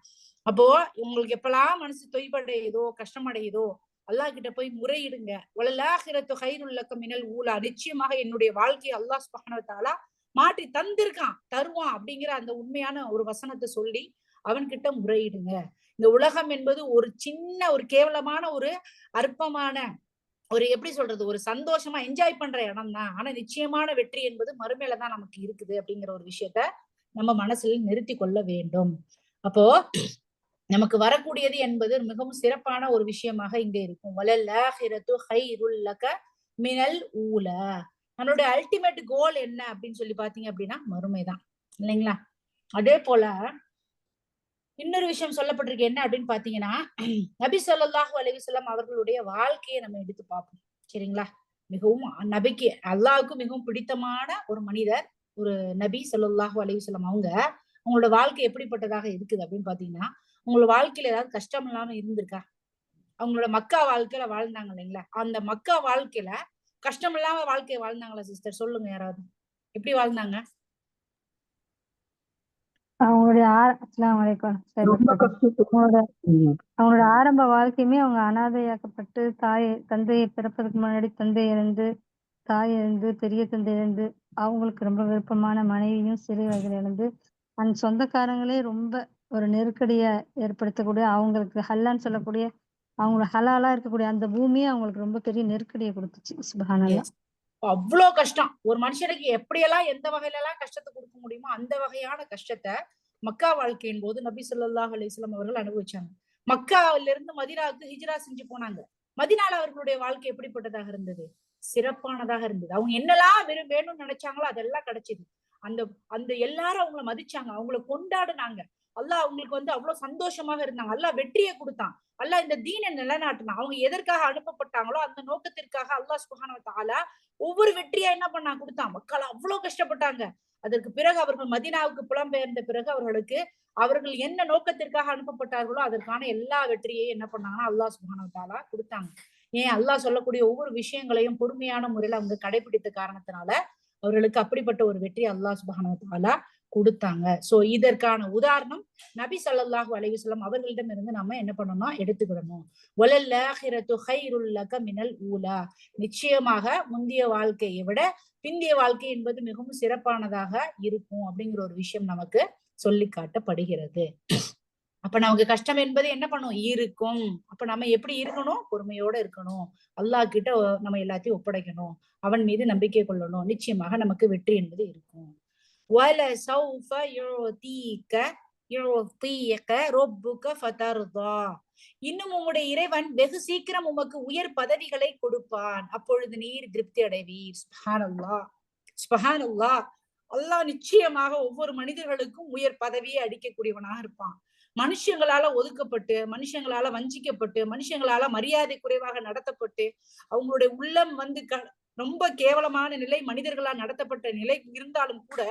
S1: அப்போ உங்களுக்கு எப்பெல்லாம் மனசு தொய்வடையுதோ, கஷ்டமடையுதோ, அல்லாஹ் கிட்ட போய் முறையிடுங்க. வலல்லாஹிரத்து கைருல் லக மினல் ஊலா, நிச்சயமாக என்னுடைய வாழ்க்கையை அல்லாஹ் சுப்ஹானஹு வ தஆலா மாற்றி தந்திருக்கான், தருவான் அப்படிங்கிற அந்த உண்மையான ஒரு வசனத்தை சொல்லி அவன்கிட்ட முறையிடுங்க. இந்த உலகம் என்பது ஒரு சின்ன, ஒரு கேவலமான, ஒரு அற்பமான, ஒரு எப்படி சொல்றது, ஒரு சந்தோஷமா என்ஜாய் பண்ற இடம் தான். ஆனா நிச்சயமான வெற்றி என்பது மறுமையில தான் நமக்கு இருக்குது அப்படிங்கிற ஒரு விஷயத்த நம்ம மனசுல நிறுத்தி கொள்ள வேண்டும். அப்போ நமக்கு வரக்கூடியது என்பது மிகவும் சிறப்பான ஒரு விஷயமாக இங்க இருக்கும். வலல்லாஹிரத்து கைருல் லக மினல் ஊலா. நம்மளுடைய அல்டிமேட் கோல் என்ன அப்படின்னு சொல்லி பாத்தீங்க அப்படின்னா மறுமைதான், இல்லைங்களா? அதே போல இன்னொரு விஷயம் சொல்லப்பட்டிருக்கு என்ன அப்படின்னு பாத்தீங்கன்னா, நபி ஸல்லல்லாஹு அலைஹி வஸல்லம் அவர்களுடைய வாழ்க்கையை நம்ம எடுத்து பார்ப்போம், சரிங்களா? மிகவும் நபிக்கு அல்லாஹ்வுக்கு மிகவும் பிடித்தமான ஒரு மனிதர், ஒரு நபி ஸல்லல்லாஹு அலைஹி வஸல்லம். அவங்களோட வாழ்க்கை எப்படிப்பட்டதாக இருக்குது அப்படின்னு பாத்தீங்கன்னா, உங்களோட வாழ்க்கையில ஏதாவது கஷ்டம் இல்லாம இருந்திருக்கா? அவங்களோட மக்கா வாழ்க்கையில வாழ்ந்தாங்க இல்லைங்களா, அந்த மக்கா வாழ்க்கையில கஷ்டம் இல்லாம வாழ்க்கையை வாழ்ந்தாங்களா சிஸ்டர்? சொல்லுங்க யாராவது, எப்படி வாழ்ந்தாங்க?
S4: அவங்களுடைய அஸ்ஸலாமு அலைக்கும். அவங்களோட ஆரம்ப வாழ்க்கையுமே அவங்க அனாதையாக்கப்பட்டு தந்தையை பிறப்பதற்கு முன்னாடி தந்தை இறந்து, தாய் இழந்து, பெரிய தந்தை இழந்து, அவங்களுக்கு ரொம்ப விருப்பமான மனைவியும் சிறு வயதில் இழந்து, அந்த சொந்தக்காரங்களே ரொம்ப ஒரு நெருக்கடியை ஏற்படுத்தக்கூடிய, அவங்களுக்கு ஹல்லான்னு சொல்லக்கூடிய, அவங்கள ஹலாலா இருக்கக்கூடிய அந்த பூமியே அவங்களுக்கு ரொம்ப பெரிய நெருக்கடியை கொடுத்துச்சு. சுப்ஹானல்லாஹ்.
S1: அவ்வளவு கஷ்டம். ஒரு மனுஷனுக்கு எப்படியெல்லாம் எந்த வகையில எல்லாம் கஷ்டத்தை கொடுக்க முடியுமோ அந்த வகையான கஷ்டத்தை மக்கா வாழ்க்கையின் போது நபி ஸல்லல்லாஹு அலைஹி வஸல்லம் அவர்கள் அனுபவிச்சாங்க. மக்காவில இருந்து மதீனாவுக்கு ஹிஜ்ரா செஞ்சு போனாங்க. மதீனால அவர்களுடைய வாழ்க்கை எப்படிப்பட்டதாக இருந்தது? சிறப்பானதாக இருந்தது. அவங்க என்னெல்லாம் வேணும்னு நினைச்சாங்களோ அதெல்லாம் கிடைச்சது. அந்த அந்த எல்லாரும் அவங்கள மதிச்சாங்க, அவங்கள கொண்டாடுனாங்க. அல்லாஹ் அவங்களுக்கு வந்து அவ்வளவு சந்தோஷமாக இருந்தாங்க. அல்லாஹ் வெற்றியை கொடுத்தான். அல்லாஹ் இந்த தீனை நிலைநாட்டினான். அவங்க எதற்காக அனுப்பப்பட்டாங்களோ அந்த நோக்கத்திற்காக அல்லாஹ் சுப்ஹானஹு வ தஆலா ஒவ்வொரு வெற்றியா என்ன பண்ணா கொடுத்தான். மக்கள் அவ்வளவு கஷ்டப்பட்டாங்க. அதற்கு பிறகு அவர்கள் மதீனாவுக்கு புலம்பெயர்ந்த பிறகு அவர்கள் என்ன நோக்கத்திற்காக அனுப்பப்பட்டார்களோ அதற்கான எல்லா வெற்றியையும் என்ன பண்ணாங்கன்னா அல்லாஹ் சுப்ஹானஹு வ தஆலா கொடுத்தாங்க. ஏன்? அல்லாஹ் சொல்லக்கூடிய ஒவ்வொரு விஷயங்களையும் பொறுமையான முறையில அவங்க கடைபிடித்த காரணத்தினால அவர்களுக்கு அப்படிப்பட்ட ஒரு வெற்றி அல்லாஹ் சுப்ஹானஹு வ தஆலா கொடுத்தாங்க. சோ இதற்கான உதாரணம் நபி ஸல்லல்லாஹு அலைஹி வஸல்லம் அவர்களிடம் இருந்து நம்ம என்ன பண்ணணும், எடுத்துக்கிடணும். வலல்லாஹிரத்து கைருல் லக மினல் ஊலா, நிச்சயமாக முந்தைய வாழ்க்கையை விட பிந்திய வாழ்க்கை என்பது மிகவும் சிறப்பானதாக இருக்கும் அப்படிங்கிற ஒரு விஷயம் நமக்கு சொல்லி காட்டப்படுகிறது. அப்ப நமக்கு கஷ்டம் என்பது என்ன பண்ணும், இருக்கும். அப்ப நம்ம எப்படி இருக்கணும்? பொறுமையோட இருக்கணும். அல்லாஹ் கிட்ட நம்ம எல்லாத்தையும் ஒப்படைக்கணும், அவன் மீது நம்பிக்கை கொள்ளணும். நிச்சயமாக நமக்கு வெற்றி என்பது இருக்கும். وَلَسَوْفَ يُعْطِيكَ رَبُّكَ فَتَرْضَى. இன்னும் உங்களுடைய இறைவன் வெகு சீக்கிரம் உமக்கு உயர் பதவிகளை கொடுப்பான், அப்பொழுது நீர் திருப்தி அடைவீர். சுப்ஹானல்லாஹ், சுப்ஹானல்லாஹ். அல்லாஹ் நிச்சயமாக ஒவ்வொரு மனிதர்களுக்கும் உயர் பதவியை அடிக்கக்கூடியவனாக இருப்பான். மனுஷங்களால ஒதுக்கப்பட்டு, மனுஷங்களால வஞ்சிக்கப்பட்டு, மனுஷங்களால மரியாதை குறைவாக நடத்தப்பட்டு, அவங்களுடைய உள்ளம் வந்து ரொம்ப கேவலமான நிலை, மனிதர்களால் நடத்தப்பட்ட நிலை இருந்தாலும் கூட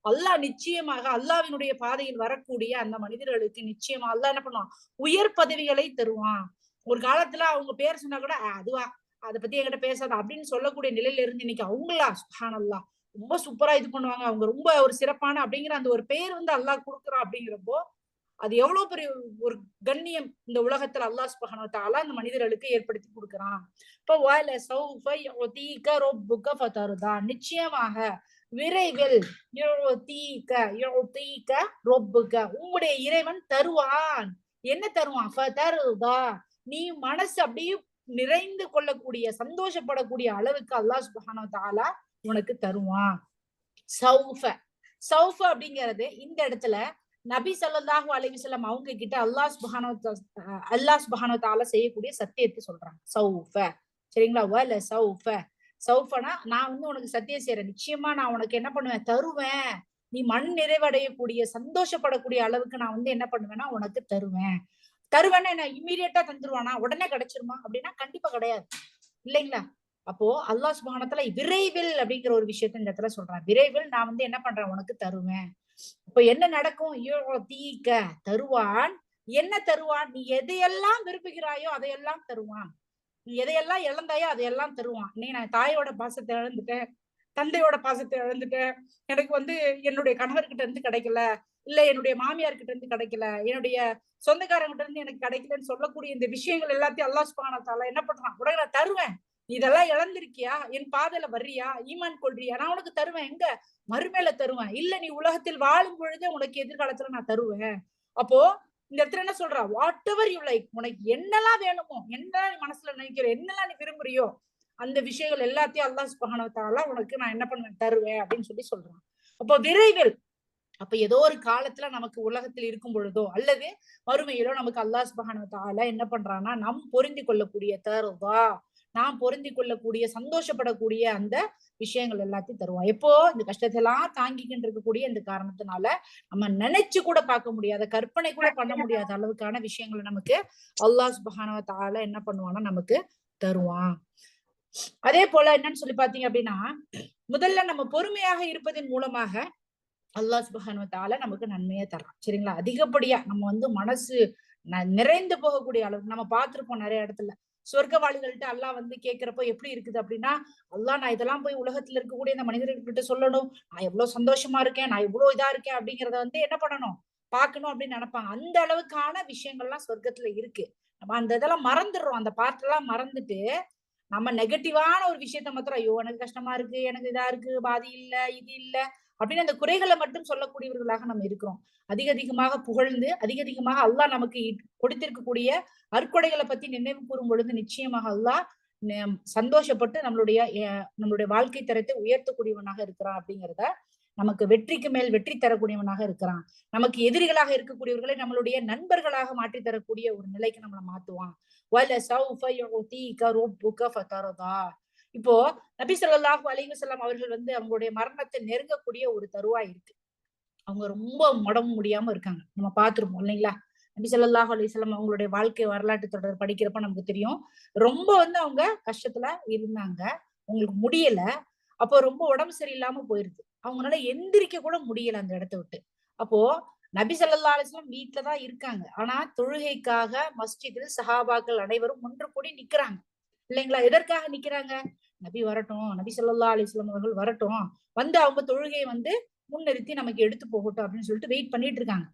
S1: அல்லாஹ் நிச்சயமாக அல்லாஹ்வினுடைய பாதையில் வரக்கூடிய அந்த மனிதர்களுக்கு நிச்சயமா அல்லாஹ் என்ன பண்ணுவான், உயர் பதவிகளை தருவான். ஒரு காலத்துல அவங்க பேர் சொன்னா கூட அதுவா, அதை பத்தி என்கிட்ட பேசாத அப்படின்னு சொல்லக்கூடிய நிலையில இருந்து இன்னைக்கு அவங்களா சுப்ஹானல்லாஹ் ரொம்ப சூப்பரா இது பண்ணுவாங்க, அவங்க ரொம்ப ஒரு சிறப்பான அப்படிங்கிற அந்த ஒரு பேர் வந்து அல்லாஹ் கொடுக்குறான். அப்படிங்கிறப்போ அது எவ்வளவு பெரிய ஒரு கண்ணியம் இந்த உலகத்துல அல்லாஹ் சுப்ஹானஹு வ தஆலா அந்த மனிதர்களுக்கு ஏற்படுத்தி கொடுக்குறான். இப்போ வல சௌஃப யுதீக ரப்புக ஃபதர்தா, நிச்சயமாக விரைவில் யுதீக ரப்புக, உங்களுடைய இறைவன் தருவான். என்ன தருவான்? ஃபதர்தா, நீ மனசு அப்படியே நிறைந்து கொள்ளக்கூடிய சந்தோஷப்படக்கூடிய அளவுக்கு அல்லாஹ் சுப்ஹானஹு வ தஆலா உனக்கு தருவான். சௌஃப சௌஃப அப்படிங்கிறது இந்த இடத்துல நபி ஸல்லல்லாஹு அலைஹி வஸல்லம் அவங்க கிட்ட அல்லாஹ் சுப்ஹானஹு வ தஆலா செய்யக்கூடிய சத்தியத்தை சொல்றாங்க. சௌஃப, சரிங்களா? வல சௌஃப, சௌஃபனா நான் வந்து உனக்கு சத்தியம் செய்யறேன், நிச்சயமா நான் உனக்கு என்ன பண்ணுவேன், தருவேன். நீ மண் நிறைவடையக்கூடிய சந்தோஷப்படக்கூடிய அளவுக்கு நான் வந்து என்ன பண்ணுவேன்னா உனக்கு தருவேன். தருவேன்னா என்ன இம்மீடியட்டா தந்துருவானா, உடனே கிடைச்சிருமா அப்படின்னா கண்டிப்பா கிடையாது, இல்லைங்களா? அப்போ அல்லாஹ் சுப்ஹானஹு வ தஆலா விரைவில் அப்படிங்கிற ஒரு விஷயத்த இந்த இடத்துல சொல்றான். விரைவில் நான் வந்து என்ன பண்றேன், உனக்கு தருவேன். இப்ப என்ன நடக்கும்? யுதீக, தருவான். என்ன தருவான்? நீ எதையெல்லாம் விரும்புகிறாயோ அதையெல்லாம் தருவான். நீ எதையெல்லாம் இழந்தாயோ அதையெல்லாம் தருவான். நீ நான் தாயோட பாசத்தை இழந்துட்டேன், தந்தையோட பாசத்தை இழந்துட்டேன், எனக்கு வந்து என்னுடைய கணவர்கிட்ட இருந்து கிடைக்கல, இல்ல என்னுடைய மாமியார் கிட்ட இருந்து கிடைக்கல, என்னுடைய சொந்தக்காரங்கிட்ட இருந்து எனக்கு கிடைக்கலன்னு சொல்லக்கூடிய இந்த விஷயங்கள் எல்லாத்தையும் அல்லாஹ் சுப்ஹானஹு வ தஆலா என்ன பண்றான், உடனே நான் தருவேன். இதெல்லாம் இழந்திருக்கியா, என் பாதையில வர்றியா, ஈமான் கொள்றியா, நான் உனக்கு தருவேன். எங்க? மறுமையில தருவேன். இல்ல நீ உலகத்தில் வாழும் பொழுதே உனக்கு எதிர்காலத்துல நான் தருவேன். அப்போ இந்த இடத்துல என்ன சொல்றா, வாட் எவர் யூ லைக், உனக்கு என்னெல்லாம் வேணுமோ, என்னெல்லாம் நீ மனசுல நினைக்கிற, என்னெல்லாம் நீ விரும்புறியோ அந்த விஷயங்கள் எல்லாத்தையும் அல்லாஹ் சுப்ஹானஹு வ தஆலா உனக்கு நான் என்ன பண்ணுவேன், தருவேன் அப்படின்னு சொல்றான். அப்போ விரைவில், அப்ப ஏதோ ஒரு காலத்துல நமக்கு உலகத்தில் இருக்கும் பொழுதோ அல்லது மறுமையிலோ நமக்கு அல்லாஹ் சுப்ஹானஹு வ தஆலா என்ன பண்றான்னா, நம் பொருந்தி கொள்ளக்கூடிய தருவா, நாம் பொருந்தி கொள்ளக்கூடிய சந்தோஷப்படக்கூடிய அந்த விஷயங்கள் எல்லாத்தையும் தருவான். எப்போ? இந்த கஷ்டத்தை எல்லாம் தாங்கிக்கிட்டு இருக்கக்கூடிய இந்த காரணத்தினால நம்ம நினைச்சு கூட பார்க்க முடியாத, கற்பனை கூட பண்ண முடியாத அளவுக்கான விஷயங்களை நமக்கு அல்லாஹ் சுப்ஹானஹு வ தஆலா என்ன பண்ணுவான்னா நமக்கு தருவான். அதே போல என்னன்னு சொல்லி பாத்தீங்க அப்படின்னா, முதல்ல நம்ம பொறுமையாக இருப்பதன் மூலமாக அல்லாஹ் சுப்ஹானஹு வ தஆலா நமக்கு நன்மையை தர்றான், சரிங்களா? அதிகப்படியா நம்ம வந்து மனசு நிறைந்து போகக்கூடிய அளவுக்கு நம்ம பார்த்திருப்போம் நிறைய இடத்துல. சொர்க்கவாளிகள்ட்ட அல்லாஹ் வந்து கேட்கிறப்போ எப்படி இருக்குது அப்படின்னா, அல்லாஹ் நான் இதெல்லாம் போய் உலகத்துல இருக்கக்கூடிய இந்த மனிதர்கள்கிட்ட சொல்லணும், நான் எவ்வளவு சந்தோஷமா இருக்கேன், நான் இவ்வளவு இதா இருக்கேன் அப்படிங்கறத வந்து என்ன பண்ணணும், பார்க்கணும் அப்படின்னு நினைப்பாங்க. அந்த அளவுக்கான விஷயங்கள்லாம் சொர்க்கத்துல இருக்கு. நம்ம அந்த இதெல்லாம் மறந்துடுறோம், அந்த பார்ட் எல்லாம் மறந்துட்டு நம்ம நெகட்டிவான ஒரு விஷயத்த மாத்திரம், ஐயோ எனக்கு கஷ்டமா இருக்கு, எனக்கு இதா இருக்கு, பாதி இல்ல, இது இல்ல அப்படின்னு அந்த குறைகளை மட்டும் சொல்லக்கூடியவர்களாக நம்ம இருக்கிறோம். அதிகமாக புகழ்ந்து அதிகமாக அல்லாஹ் நமக்கு கொடுத்திருக்கக்கூடிய அற்கொடைகளை பத்தி நினைவு கூறும் பொழுது நிச்சயமாக அல்லாஹ் சந்தோஷப்பட்டு நம்மளுடைய வாழ்க்கை தரத்தை உயர்த்தக்கூடியவனாக இருக்கிறான். அப்படிங்கிறத நமக்கு வெற்றிக்கு மேல் வெற்றி தரக்கூடியவனாக இருக்கிறான். நமக்கு எதிரிகளாக இருக்கக்கூடியவர்களை நம்மளுடைய நண்பர்களாக மாற்றி தரக்கூடிய ஒரு நிலைக்கு நம்மளை மாத்துவான். இப்போ நபி ஸல்லல்லாஹு அலைஹி வஸல்லம் அவர்கள் வந்து அவங்களுடைய மரணத்தை நெருங்கக்கூடிய ஒரு தருவாய் இருக்கு. அவங்க ரொம்ப உடம்பு முடியாம இருக்காங்க, நம்ம பார்த்திருப்போம் இல்லைங்களா? நபி ஸல்லல்லாஹு அலைஹி வஸல்லம் அவங்களுடைய வாழ்க்கை வரலாற்று தொடர் படிக்கிறப்ப நமக்கு தெரியும், ரொம்ப வந்து அவங்க கஷ்டத்துல இருந்தாங்க, அவங்களுக்கு முடியல. அப்போ ரொம்ப உடம்பு சரியில்லாம போயிருது, அவங்களால எந்திரிக்க கூட முடியல அந்த இடத்த விட்டு. அப்போ நபி ஸல்லல்லாஹு அலைஹி வஸல்லம் வீட்டுலதான் இருக்காங்க, ஆனா தொழுகைக்காக மஸ்ஜிதில் சஹாபாக்கள் அனைவரும் ஒன்று கூடி நிக்கிறாங்க, இல்லைங்களா? எதற்காக நிக்கிறாங்க? நபி வரட்டும், நபி ஸல்லல்லாஹு அலைஹி வஸல்லம் அவர்கள் வரட்டும், வந்து அவங்க தொழுகையை வந்து முன்னிறுத்தி நமக்கு எடுத்து போகட்டும் அப்படின்னு சொல்லிட்டு வெயிட் பண்ணிட்டு இருக்காங்க.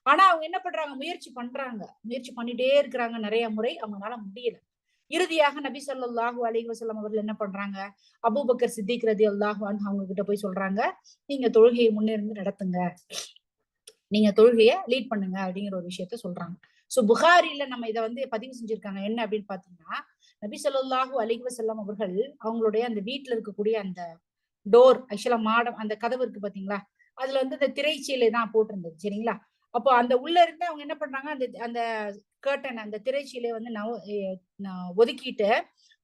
S1: ஆனா அவங்க என்ன பண்றாங்க, முயற்சி பண்ணிட்டே இருக்கிறாங்க நிறைய முறை, அவங்களால முடியல. இறுதியாக நபி ஸல்லல்லாஹு அலைஹி வஸல்லம் அவர்கள் என்ன பண்றாங்க, அபூபக்கர் சித்திக் ரலியல்லாஹு அன்ஹு அவங்க கிட்ட போய் சொல்றாங்க, நீங்க தொழுகையை முன்னிருந்து நடத்துங்க, நீங்க தொழுகைய லீட் பண்ணுங்க அப்படிங்கிற ஒரு விஷயத்த சொல்றாங்க. சோ புகாரில நம்ம இதை வந்து பதிவு செஞ்சிருக்காங்க. என்ன அப்படின்னு பாத்தீங்கன்னா, நபி ஸல்லல்லாஹு அலைஹி வஸல்லம் அவர்கள் அவங்களுடைய அந்த வீட்டுல இருக்கக்கூடிய அந்த டோர், ஆக்சுவலா மாடம், அந்த கதவு இருக்கு பாத்தீங்களா, அதுல வந்து இந்த திரைச்சீலை தான் போட்டிருந்தது, சரிங்களா? அப்போ அந்த உள்ள இருந்து அவங்க என்ன பண்றாங்க, அந்த அந்த கர்டன், அந்த திரைச்சீலை வந்து ஒதுக்கிட்டு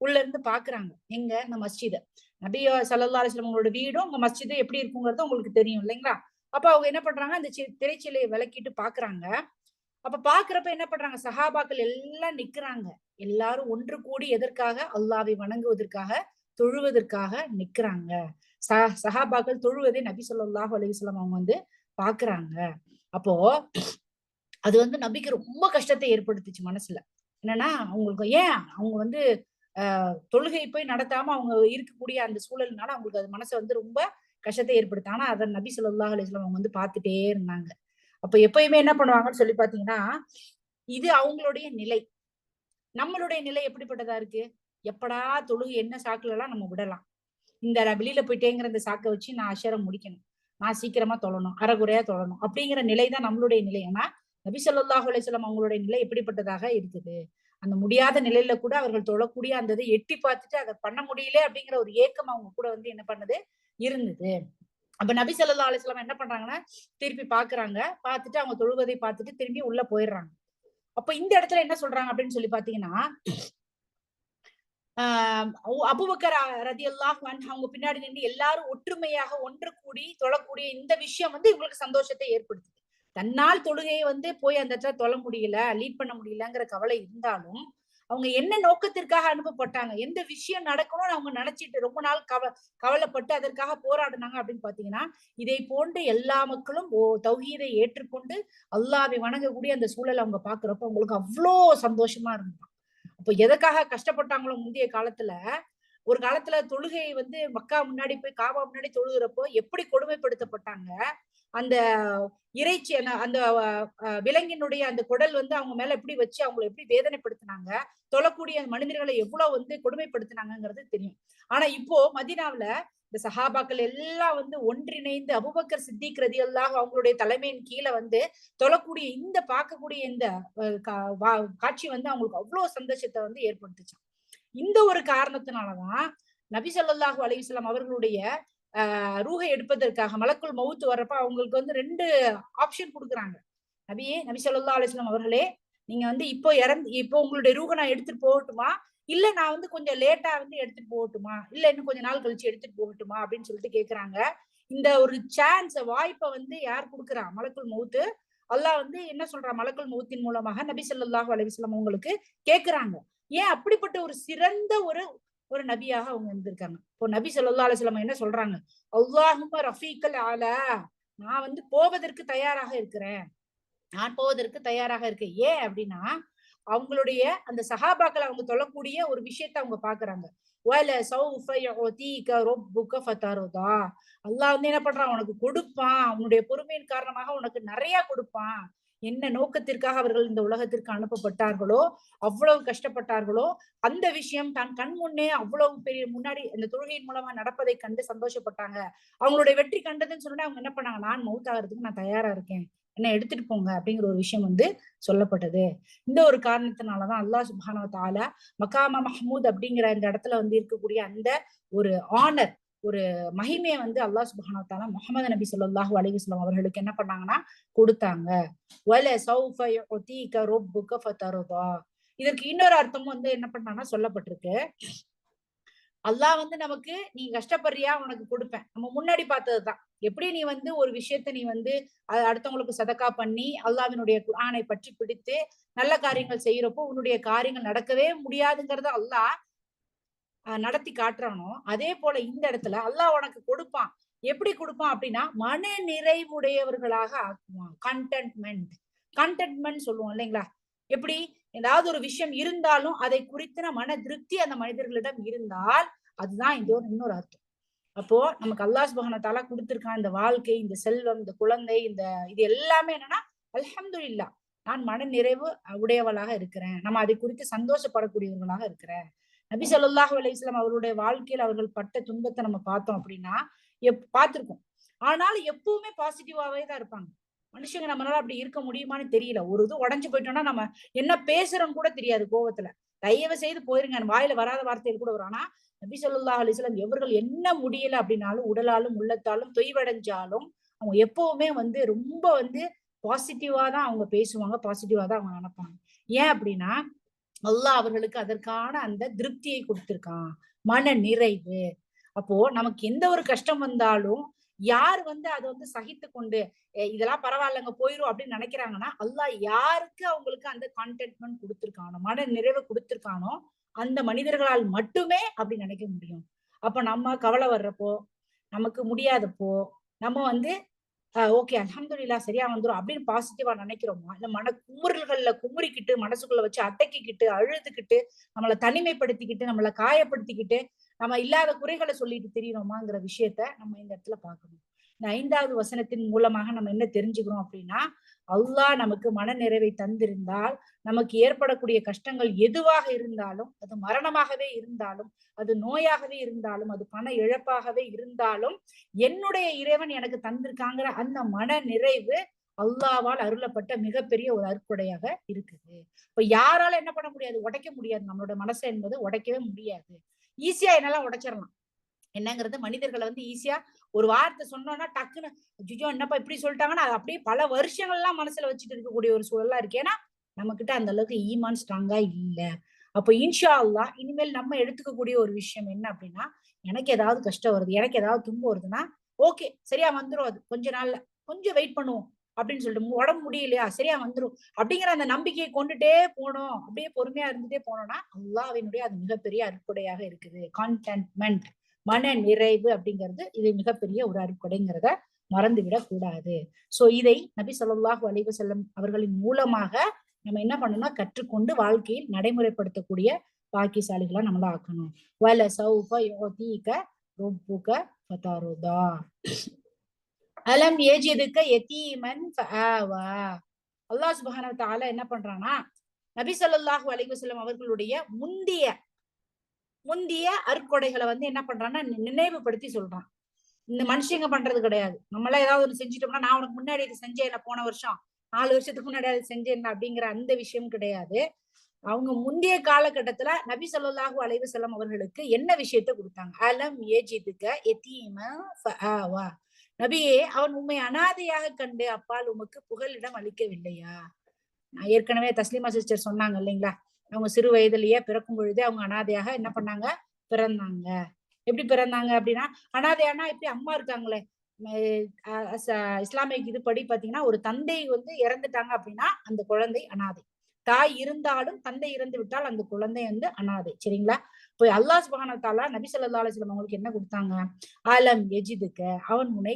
S1: உள்ள இருந்து பாக்குறாங்க எங்க, இந்த மஸ்ஜித. நபி ஸல்லல்லாஹு அலைஹி வஸல்லம் அவங்களோட வீடும் உங்க மஸ்ஜிது எப்படி இருக்குங்கிறது உங்களுக்கு தெரியும் இல்லைங்களா? அப்ப அவங்க என்ன பண்றாங்க, அந்த திரைச்சீலையை விளக்கிட்டு பாக்குறாங்க. அப்ப பாக்குறப்ப என்ன பண்றாங்க, சஹாபாக்கள் எல்லாம் நிக்கிறாங்க. எல்லாரும் ஒன்று கூடி எதற்காக? அல்லாஹ்வை வணங்குவதற்காக, தொழுவதற்காக நிக்கிறாங்க. சஹாபாக்கள் தொழுவதை நபி ஸல்லல்லாஹு அலைஹி வஸல்லம் அவங்க வந்து பாக்குறாங்க. அப்போ அது வந்து நபிக்கு ரொம்ப கஷ்டத்தை ஏற்படுத்துச்சு மனசுல. என்னன்னா அவங்களுக்கு அவங்க வந்து தொழுகை போய் நடத்தாம அவங்க இருக்கக்கூடிய அந்த சூழல்னால அவங்களுக்கு அது மனசை வந்து ரொம்ப கஷ்டத்தை ஏற்படுத்து. ஆனா அதை நபி ஸல்லல்லாஹு அலைஹி வஸல்லம் அவங்க வந்து பார்த்துட்டே இருந்தாங்க. அப்ப எப்பயுமே என்ன பண்ணுவாங்கன்னு சொல்லி பாத்தீங்கன்னா, இது அவங்களுடைய நிலை. நம்மளுடைய நிலை எப்படிப்பட்டதா இருக்கு? எப்படா தொழுகை என்ன சாக்குல எல்லாம் நம்ம விடலாம், இந்த வெளியில போயிட்டேங்கிற இந்த சாக்கை வச்சு நான் அஷரம் முடிக்கணும், நான் சீக்கிரமா தொழணும், அரைகுறையா தொழணும் அப்படிங்கிற நிலைதான் நம்மளுடைய நிலை. ஆனா நபி ஸல்லல்லாஹு அலைஹி வஸல்லம் அவங்களுடைய நிலை எப்படிப்பட்டதாக இருக்குது? அந்த முடியாத நிலையில கூட அவர்கள் தொழக்கூடிய அந்த இதை எட்டி பார்த்துட்டு அதை பண்ண முடியல அப்படிங்கிற ஒரு ஏக்கம் அவங்க கூட வந்து என்ன பண்ணுது, இருந்தது. அப்ப நபி ஸல்லல்லாஹு அலைஹி வஸல்லம் என்ன பண்றாங்கன்னா, திருப்பி பாக்குறாங்க, பார்த்துட்டு அவங்க தொழுவதை பார்த்துட்டு திரும்பி உள்ள போயிடுறாங்க. அப்ப இந்த இடத்துல என்ன சொல்றாங்க அப்படின்னு சொல்லி பாத்தீங்கன்னா, அபூபக்கர் ரலியல்லாஹு அன்ஹு அவங்க பின்னாடி நின்று எல்லாரும் ஒற்றுமையாக ஒன்று கூடி தொழக்கூடிய இந்த விஷயம் வந்து இவங்களுக்கு சந்தோஷத்தை ஏற்படுத்துது. தன்னால் தொழுகையை வந்து போய் அந்த இடத்துல தொழ முடியல, லீட் பண்ண முடியலங்கிற கவலை இருந்தாலும் அவங்க என்ன நோக்கத்திற்காக அனுப்பப்பட்டாங்க, எந்த விஷயம் நடக்கணும்னு அவங்க நினைச்சிட்டு ரொம்ப நாள் கவலைப்பட்டு அதற்காக போராடினாங்க அப்படின்னு பாத்தீங்கன்னா, இதை போன்று எல்லா மக்களும் தௌஹீதை ஏற்றுக்கொண்டு அல்லாஹ்வை வணங்கக்கூடிய அந்த சூழலை அவங்க பாக்குறப்ப அவங்களுக்கு அவ்வளோ சந்தோஷமா இருந்தாங்க. அப்ப எதற்காக கஷ்டப்பட்டாங்களோ முந்தைய காலத்துல, ஒரு காலத்துல தொழுகை வந்து மக்கா முன்னாடி போய் காபா முன்னாடி தொழுகிறப்போ எப்படி கொடுமைப்படுத்தப்பட்டாங்க, அந்த இறைச்சி அந்த விலங்கினுடைய அந்த குடல் வந்து அவங்க மேல எப்படி வச்சு அவங்களை எப்படி வேதனைப்படுத்தினாங்க, தொழக்கூடிய மனிதர்களை எவ்வளவு வந்து கொடுமைப்படுத்தினாங்கிறது தெரியும். ஆனா இப்போ மதீனாவுல இந்த சஹாபாக்கள் எல்லாம் வந்து ஒன்றிணைந்து அபூபக்கர் சித்திக் ரலியல்லாஹு அவங்களுடைய தலைமையின் கீழே வந்து தொழக்கூடிய இந்த பார்க்கக்கூடிய இந்த காட்சி வந்து அவங்களுக்கு அவ்வளவு சந்தோஷத்தை வந்து ஏற்படுத்துச்சு. இந்த ஒரு காரணத்தினாலதான் நபி ஸல்லல்லாஹு அலைஹி வஸல்லம் அவர்களுடைய ரூஹை எடுப்பதற்காக மலக்குல் மவுத் வர்றப்ப அவங்களுக்கு வந்து 2 ஆப்ஷன் கொடுக்குறாங்க. நபி ஸல்லல்லாஹு அலைஹி வஸல்லம் அவர்களே, நீங்க வந்து இப்போ உங்களுடைய ரூஹை நான் எடுத்துட்டு போகட்டுமா, இல்ல நான் வந்து கொஞ்சம் லேட்டா வந்து எடுத்துட்டு போகட்டுமா, இல்ல இன்னும் கொஞ்ச நாள் கழிச்சு எடுத்துட்டு போகட்டுமா அப்படின்னு சொல்லிட்டு கேக்குறாங்க. இந்த ஒரு சான்ஸ் வாய்ப்பை வந்து யார் கொடுக்குறா? மலக்குல் மவுத். அல்லாஹ் வந்து என்ன சொல்றான், மலக்குல் மவுத்தின் மூலமாக நபி ஸல்லல்லாஹு அலைஹி வஸல்லம் உங்களுக்கு கேக்குறாங்க. ஏன் அப்படிப்பட்ட ஒரு சிறந்த ஒரு நபியாக அவங்க இருந்திருக்காங்க. இப்போ நபி ஸல்லல்லாஹு அலைஹி வஸல்லம் என்ன சொல்றாங்க, அல்லாஹும்ம ரஃபீக்கல் அலா, நான் வந்து போவதற்கு தயாராக இருக்கிறேன், நான் போவதற்கு தயாராக இருக்கேன். ஏன் அப்படின்னா அவங்களுடைய அந்த சஹாபாக்கள் அவங்க தொழக்கூடிய ஒரு விஷயத்தை அவங்க பாக்குறாங்க. அல்லாஹ் வந்து என்ன பண்றான், உனக்கு கொடுப்பான், அவனுடைய பொறுமையின் காரணமாக உனக்கு நிறைய கொடுப்பான். என்ன நோக்கத்திற்காக அவர்கள் இந்த உலகத்திற்கு அனுப்பப்பட்டார்களோ, அவ்வளவு கஷ்டப்பட்டார்களோ, அந்த விஷயம் தன் கண் முன்னே அவ்வளவு பெரிய முன்னாடி அந்த தொழுகையின் மூலமா நடப்பதை கண்டு சந்தோஷப்பட்டாங்க. அவங்களுடைய வெற்றி கண்டதுன்னு சொன்னா அவங்க என்ன பண்ணாங்க, நான் மவுத் ஆகிறதுக்கு நான் தயாரா இருக்கேன், என்ன எடுத்துட்டு போங்க அப்படிங்கிற ஒரு விஷயம் வந்து சொல்லப்பட்டது. இந்த ஒரு காரணத்தினாலதான் அல்லாஹ் சுப்ஹானஹு வ தஆலா மகாம மஹ்மூத் அப்படிங்கிற இந்த இடத்துல வந்து இருக்கக்கூடிய அந்த ஒரு ஆனர், ஒரு மகிமையை வந்து அல்லாஹ் சுப்ஹானஹு வ தஆலா முஹம்மது நபி ஸல்லல்லாஹு அலைஹி வஸல்லம் அவர்களுக்கு என்ன பண்ணாங்கன்னா கொடுத்தாங்க. வல சௌஃப யுதீக ரப்புக ஃபதர்தா. இதற்கு இன்னொரு அர்த்தமும் வந்து என்ன பண்ணாங்கன்னா சொல்லப்பட்டிருக்கு. அல்லாஹ் வந்து நமக்கு நீ கஷ்டப்படுறியா உனக்கு கொடுப்பேன். நம்ம முன்னாடி பார்த்ததுதான். எப்படி நீ வந்து ஒரு விஷயத்த நீ வந்து அடுத்தவங்களுக்கு சதக்கா பண்ணி அல்லாஹ்வினுடைய குர்ஆனை பற்றி பிடித்து நல்ல காரியங்கள் செய்யறப்போ உன்னுடைய காரியங்கள் நடக்கவே முடியாதுங்கிறத அல்லாஹ் நடத்தி காட்டுறானோ, அதே போல இந்த இடத்துல அல்லாஹ் உனக்கு கொடுப்பான். எப்படி கொடுப்பான் அப்படின்னா மன நிறைவுடையவர்களாக ஆக்குவான். கண்டென்ட்மெண்ட் சொல்லுவோம் இல்லைங்களா? எப்படி ஏதாவது ஒரு விஷயம் இருந்தாலும் அதை குறித்த மன திருப்தி அந்த மனிதர்களிடம் இருந்தால் அதுதான் இன்னொரு அர்த்தம். அப்போ நமக்கு அல்லாஹ் சுப்ஹானஹு வ தஆலா கொடுத்திருக்கான் இந்த வாழ்க்கை, இந்த செல்வம், இந்த குழந்தை, இது எல்லாமே என்னன்னா அல்ஹம்துலில்லாஹ், நான் மன நிறைவு உடையவளாக இருக்கிறேன், நம்ம அதை குறித்து சந்தோஷப்படக்கூடியவர்களாக இருக்கிறேன். நபி ஸல்லல்லாஹு அலைஹி வஸல்லம் அவருடைய வாழ்க்கையில் அவர்கள் பட்ட துன்பத்தை நம்ம பார்த்தோம் அப்படின்னா பார்த்திருக்கோம். ஆனாலும் எப்பவுமே பாசிட்டிவாவே தான் இருப்பாங்க. மனுஷங்க நம்மளால அப்படி இருக்க முடியுமான்னு தெரியல. ஒரு இது உடைஞ்சு போயிட்டோம்னா நம்ம என்ன பேசுறோம் கூட தெரியாது கோவத்துல. தயவு செய்து போயிருங்க, வாயில வராத வார்த்தைகள் கூட வரும். ஆனா நபி ஸல்லல்லாஹு அலைஹி வஸல்லம் எவர்கள் என்ன முடியல அப்படின்னாலும் உடலாலும் உள்ளத்தாலும் தொய்வடைஞ்சாலும் அவங்க எப்பவுமே வந்து ரொம்ப வந்து பாசிட்டிவா தான் அவங்க பேசுவாங்க, பாசிட்டிவா தான் அவங்க நினைப்பாங்க. ஏன் அப்படின்னா அல்லாஹ் அவர்களுக்கு அதற்கான அந்த திருப்தியை கொடுத்திருக்கான், மன நிறைவு. அப்போ நமக்கு எந்த ஒரு கஷ்டம் வந்தாலும் யார் அதை சகித்து கொண்டு இதெல்லாம் பரவாயில்லங்க போயிரும் அப்படின்னு நினைக்கிறாங்கன்னா, அல்லாஹ் யாருக்கு அவங்களுக்கு அந்த கான்டென்ட்மெண்ட் கொடுத்திருக்கானோ, மன நிறைவு கொடுத்திருக்கானோ, அந்த மனிதர்களால் மட்டுமே அப்படி நினைக்க முடியும். அப்ப நம்ம கவலை வர்றப்போ, நமக்கு முடியாதப்போ, நம்ம ஓகே அல்ஹம்துலில்லாஹ் சரியா வந்துரும் அப்படின்னு பாசிட்டிவா நினைக்கிறோமா, இல்ல மன குமுறல்கள்ல குமுறிக்கிட்டு மனசுக்குள்ள வச்சு அடக்கிக்கிட்டு அழுதுகிட்டு நம்மளை தனிமைப்படுத்திக்கிட்டு நம்மளை காயப்படுத்திக்கிட்டு நம்ம இல்லாத குறைகளை சொல்லிட்டு தெரியணுமாங்கிற விஷயத்த நம்ம இந்த இடத்துல பார்க்கணும். இந்த 5வது வசனத்தின் மூலமாக நம்ம என்ன தெரிஞ்சுக்கிறோம் அப்படின்னா, அல்லாஹ் நமக்கு மன நிறைவை தந்திருந்தால் நமக்கு ஏற்படக்கூடிய கஷ்டங்கள் எதுவாக இருந்தாலும், அது மரணமாகவே இருந்தாலும், அது நோயாகவே இருந்தாலும், அது பண இழப்பாகவே இருந்தாலும், என்னுடைய இறைவன் எனக்கு தந்திருக்காங்கிற அந்த மன நிறைவு அல்லாவால் அருளப்பட்ட மிகப்பெரிய ஒரு அருட்கொடையாக இருக்குது. இப்ப யாரால என்ன பண்ண முடியாது, உடைக்க முடியாது. நம்மளோட மனசை என்பது உடைக்கவே முடியாது. ஈஸியா என்னெல்லாம் உடைச்சிடலாம். என்னங்கிறது மனிதர்களை ஈஸியா ஒரு வார்த்தை சொன்னோம்னா டக்குன்னு ஐயோ என்னப்பா இப்படி சொல்லிட்டாங்கன்னா அது அப்படியே பல வருஷங்கள்லாம் மனசுல வச்சுட்டு இருக்கக்கூடிய ஒரு சூழலா இருக்கு. ஏன்னா நம்ம கிட்ட அந்த அளவுக்கு ஈமான் ஸ்ட்ராங்கா இல்ல. அப்ப இன்ஷா அல்லாஹ் இனிமேல் நம்ம எடுத்துக்கக்கூடிய ஒரு விஷயம் என்ன அப்படின்னா, எனக்கு ஏதாவது கஷ்டம் வருது, எனக்கு ஏதாவது துன்பம் வருதுன்னா ஓகே சரியா வந்துரும், அது கொஞ்ச நாள்ல கொஞ்சம் வெயிட் பண்ணுவோம் அப்படின்னு சொல்லிட்டு, உடம்பு முடியலையா சரியா வந்துரும் அப்படிங்கிற அந்த நம்பிக்கையை கொண்டுட்டே போனோம், அப்படியே பொறுமையா இருந்துட்டே போனோம்னா அல்லாஹ்வினுடைய அது மிகப்பெரிய அருட்கொடையாக இருக்குது. கான்டென்ட்மெண்ட், மன நிறைவு அப்படிங்கிறது இது மிகப்பெரிய ஒரு அருட்கொடைங்கிறத மறந்துவிடக் கூடாது. சோ இதை நபி ஸல்லல்லாஹு அலைஹி வஸல்லம் அவர்களின் மூலமாக நம்ம என்ன பண்ணணும்னா கற்றுக்கொண்டு வாழ்க்கையில் நடைமுறைப்படுத்தக்கூடிய பாக்கியசாலிகளா நம்மள ஆக்கணும். வல சௌஃப யுதீக ரப்புக ஃபதருதா அலம் யஜிதுக யதீமன் ஃபஆவா. அல்லாஹ் சுப்ஹானஹு வ தஆலா என்ன பண்றானா, நபி ஸல்லல்லாஹு அலைஹி வஸல்லம் அவர்களுடைய முந்திய அருட்கொடைகளை என்ன பண்றான்னா நினைவுபடுத்தி சொல்றான். இந்த மனுஷங்க பண்றது கிடையாது. நம்மளா ஏதாவது ஒண்ணு செஞ்சுட்டோம்னா, நான் உனக்கு முன்னாடி இது செஞ்சேன் போன வருஷம் 4 வருஷத்துக்கு முன்னாடி அது செஞ்சேன் அப்படிங்கிற அந்த விஷயம் கிடையாது. அவங்க முந்தைய காலகட்டத்துல நபி ஸல்லல்லாஹு அலைஹி வஸல்லம் அவர்களுக்கு என்ன விஷயத்த கொடுத்தாங்க, அலம் யஜிதுக யதீமன் ஃபஆவா. நபியே, அவன் உம்மை அனாதையாக கண்டு அப்பால் உமக்கு புகலிடம் அளிக்கவில்லையா? நான் ஏற்கனவே தஸ்லிமா சிஸ்டர் சொன்னாங்க இல்லைங்களா, அவங்க சிறு வயதிலேயே பிறக்கும் பொழுதே அவங்க அனாதையாக என்ன பண்ணாங்க, பிறந்தாங்க. எப்படி பிறந்தாங்க அப்படின்னா, அனாதையானா இப்படி அம்மா இருக்காங்களே, இஸ்லாமிக் இதுபடி பாத்தீங்கன்னா ஒரு தந்தை இறந்துட்டாங்க அப்படின்னா அந்த குழந்தை அனாதை. தாய் இருந்தாலும் தந்தை இறந்து விட்டால் அந்த குழந்தை அனாதை. சரிங்களா? இப்போ அல்லாஹ் சுப்ஹானஹு வ தஆலா நபி ஸல்லல்லாஹு அலைஹி வஸல்லம் அவங்களுக்கு என்ன கொடுத்தாங்க, அலம் யஜிதுக, அவன் உன்னை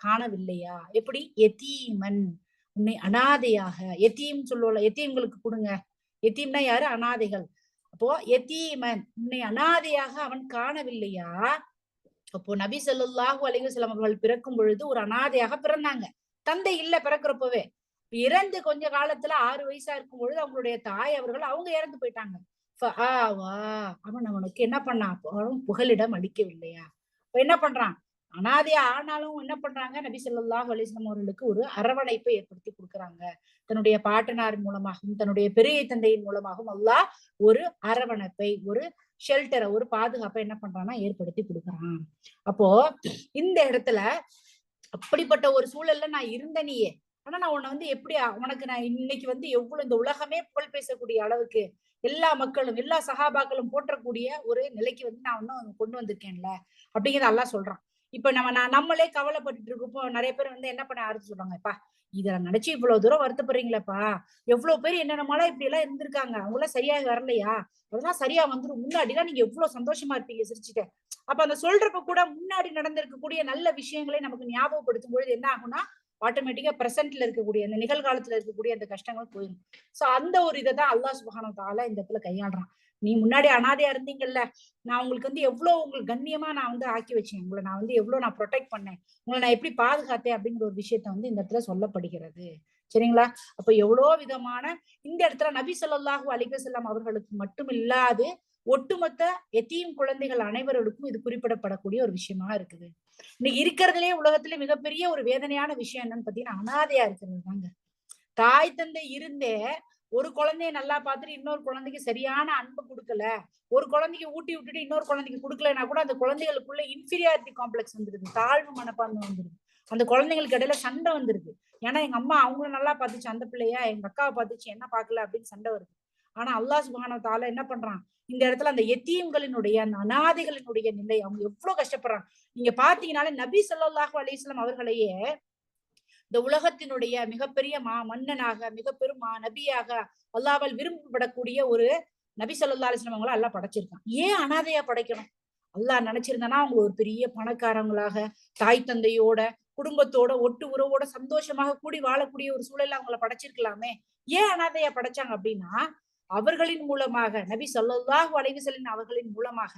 S1: காணவில்லையா? எப்படி? யதீமன், உன்னை அனாதையாக. யதீம் சொல்லுவோம்ல, யதீம்களுக்கு கொடுங்க. யதீம்னா யாரு? அனாதைகள். அப்போ யதீமன், உன்னை அனாதையாக அவன் காணவில்லையா? அப்போ நபி ஸல்லல்லாஹு அலைஹி வஸல்லம் அவர்கள் பிறக்கும் பொழுது ஒரு அனாதையாக பிறந்தாங்க. தந்தை இல்ல பிறக்கிறப்பவே. இறந்து கொஞ்ச காலத்துல 6 வயசா இருக்கும் பொழுது அவங்களுடைய தாய் அவர்கள் அவங்க இறந்து போயிட்டாங்க. அவன் அவனுக்கு என்ன பண்ணான், புகலிடம் அளிக்கவில்லையா? இப்ப என்ன பண்றான், அனாதையா ஆனாலும் என்ன பண்றாங்க, நபி ஸல்லல்லாஹு அலைஹி வஸல்லம் அவர்களுக்கு ஒரு அரவணைப்பை ஏற்படுத்தி கொடுக்குறாங்க. தன்னுடைய பாட்டனார் மூலமாகவும் தன்னுடைய பெரிய தந்தையின் மூலமாகவும் அல்லாஹ் ஒரு அரவணைப்பை, ஒரு ஷெல்டரை, ஒரு பாதுகாப்பை என்ன பண்றான்னா ஏற்படுத்தி கொடுக்குறான். அப்போ இந்த இடத்துல அப்படிப்பட்ட ஒரு சூழல்ல நான் இருந்த நீயே, ஆனா நான் உன்னை எப்படி உனக்கு நான் இன்னைக்கு எவ்வளவு இந்த உலகமே புகழ் பேசக்கூடிய அளவுக்கு எல்லா மக்களும் எல்லா சஹாபாக்களும் போற்றக்கூடிய ஒரு நிலைக்கு நான் இன்னும் கொண்டு வந்திருக்கேன்ல அப்படிங்கிறத அல்லாஹ் சொல்றான். இப்ப நம்மளே கவலைப்பட்டுட்டு இருக்கப்போ நிறைய பேர் என்ன பண்ண ஆரம்பிச்சு சொல்றாங்க, இப்பா இத நினைச்சு இவ்வளவு தூரம் வருத்தப்படுறீங்களப்பா, எவ்வளவு பேர் என்னென்னமாலாம் இப்படி எல்லாம் இருந்திருக்காங்க, அவங்க எல்லாம் சரியாக வரலையா, அதெல்லாம் சரியா வந்துடும், முன்னாடிலாம் நீங்க எவ்வளவு சந்தோஷமா இருப்பீங்க சிரிச்சுட்டு. அப்ப அந்த சொல்றப்ப கூட முன்னாடி நடந்திருக்கக்கூடிய நல்ல விஷயங்களை நமக்கு ஞாபகப்படுத்தும் பொழுது என்ன ஆகும்னா ஆட்டோமேட்டிக்கா பிரசன்ட்ல இருக்கக்கூடிய அந்த நிகழ்காலத்துல இருக்கக்கூடிய அந்த கஷ்டங்கள் போயிடும். சோ அந்த ஒரு இதைதான் அல்லாஹ் சுப்ஹானஹு வ தஆலா இந்த இடத்துல கையாளுறான். நீ முன்னாடி அனாதையா இருந்தீங்கல்ல, நான் உங்களுக்கு எவ்வளவு உங்களுக்கு கண்ணியமா நான் ஆக்கி வச்சேன், உங்களை நான் எவ்வளவு நான் ப்ரொடெக்ட் பண்ணேன், உங்களை நான் எப்படி பாதுகாத்தேன் அப்படிங்கிற ஒரு விஷயத்த இந்த இடத்துல சொல்லப்படுகிறது. சரிங்களா? அப்ப எவ்வளவு விதமான இந்த இடத்துல நபி ஸல்லல்லாஹு அலைஹி வஸல்லம் அவர்களுக்கு மட்டும் இல்லாது ஒட்டுமொத்த எத்தீம் குழந்தைகள் அனைவர்களுக்கும் இது குறிப்பிடப்படக்கூடிய ஒரு விஷயமா இருக்குது. இன்னைக்கு இருக்கிறதுலயே உலகத்திலே மிகப்பெரிய ஒரு வேதனையான விஷயம் என்னன்னு பாத்தீங்கன்னா அனாதையா இருக்கிறது தாங்க. தாய் தந்தை இருந்தே ஒரு குழந்தைய நல்லா பார்த்துட்டு இன்னொரு குழந்தைக்கு சரியான அன்பு கொடுக்கல, ஒரு குழந்தைக்கு ஊட்டி விட்டுட்டு இன்னொரு குழந்தைக்கு கொடுக்கலன்னா கூட அந்த குழந்தைகளுக்குள்ள இன்ஃபீரியாரிட்டி காம்ப்ளெக்ஸ் வந்துருது, தாழ்வு மனப்பான்மை வந்துருது, அந்த குழந்தைங்களுக்கு இடையில சண்டை வந்துருது. ஏன்னா எங்க அம்மா அவங்கள நல்லா பார்த்துச்சு அந்த பிள்ளையா, எங்க அக்காவை பார்த்துச்சு என்ன பார்க்கல அப்படின்னு சண்டை வருது. ஆனா அல்லாஹ் சுப்ஹானஹு வ தஆலா என்ன பண்றான், இந்த இடத்துல அந்த எத்தீம்களினுடைய அந்த அனாதைகளினுடைய நிலை அவங்க எவ்வளவு கஷ்டப்படுறாங்க. நீங்க பாத்தீங்கன்னாலே நபி ஸல்லல்லாஹு அலைஹி வஸல்லம் அவர்களையே இந்த உலகத்தினுடைய மிகப்பெரிய மன்னனாக, மிகப்பெரும் நபியாக, அல்லாஹ்வால் விரும்பப்படக்கூடிய ஒரு நபி ஸல்லல்லாஹு அலைஹி வஸல்லம் அவங்கள அல்லாஹ் படைச்சிருக்கான். ஏன் அனாதையா படைக்கணும்? அல்லாஹ் நினைச்சிருந்தானா அவங்க ஒரு பெரிய பணக்காரங்களாக, தாய் தந்தையோட, குடும்பத்தோட, ஒட்டு உறவோட சந்தோஷமாக கூடி வாழக்கூடிய ஒரு சூழல்ல அவங்கள படைச்சிருக்கலாமே. ஏன் அனாதையா படைச்சாங்க அப்படின்னா, அவர்களின் மூலமாக, நபி ஸல்லல்லாஹு அலைஹி வஸல்லம் அவர்களின் மூலமாக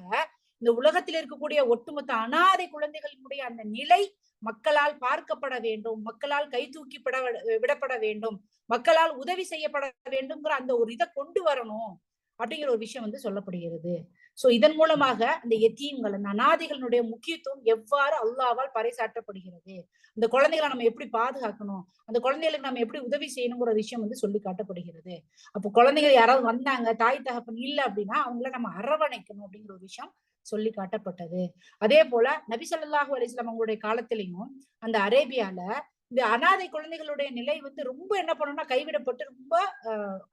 S1: இந்த உலகத்தில் இருக்கக்கூடிய ஒட்டுமொத்த அனாதை குழந்தைகளினுடைய அந்த நிலை மக்களால் பார்க்கப்பட வேண்டும், மக்களால் கை தூக்கி விடப்பட வேண்டும், மக்களால் உதவி செய்யப்பட வேண்டும்ங்கிற அந்த ஒரு இதை கொண்டு வரணும் அப்படிங்கிற ஒரு விஷயம் வந்து சொல்லப்படுகிறது. சோ இதன் மூலமாக அந்த எத்தீம்கள், அந்த அனாதைகளுடைய முக்கியத்துவம் எவ்வாறு அல்லாஹ்வால் பறைசாற்றப்படுகிறது, அந்த குழந்தைகளை நம்ம எப்படி பாதுகாக்கணும், அந்த குழந்தைகளுக்கு நம்ம எப்படி உதவி செய்யணுங்கிற விஷயம் வந்து சொல்லி காட்டப்படுகிறது. அப்போ குழந்தைகள் யாராவது வந்தாங்க, தாய் தகப்பன் இல்ல அப்படின்னா அவங்கள நம்ம அரவணைக்கணும் அப்படிங்கிற ஒரு விஷயம் சொல்லி காட்டப்பட்டது. அதே போல நபி ஸல்லல்லாஹு அலைஹி வஸல்லம் அவங்களுடைய காலத்திலையும் அந்த அரேபியால இந்த அனாதை குழந்தைகளுடைய நிலை வந்து ரொம்ப என்ன பண்ணணும்னா கைவிடப்பட்டு ரொம்ப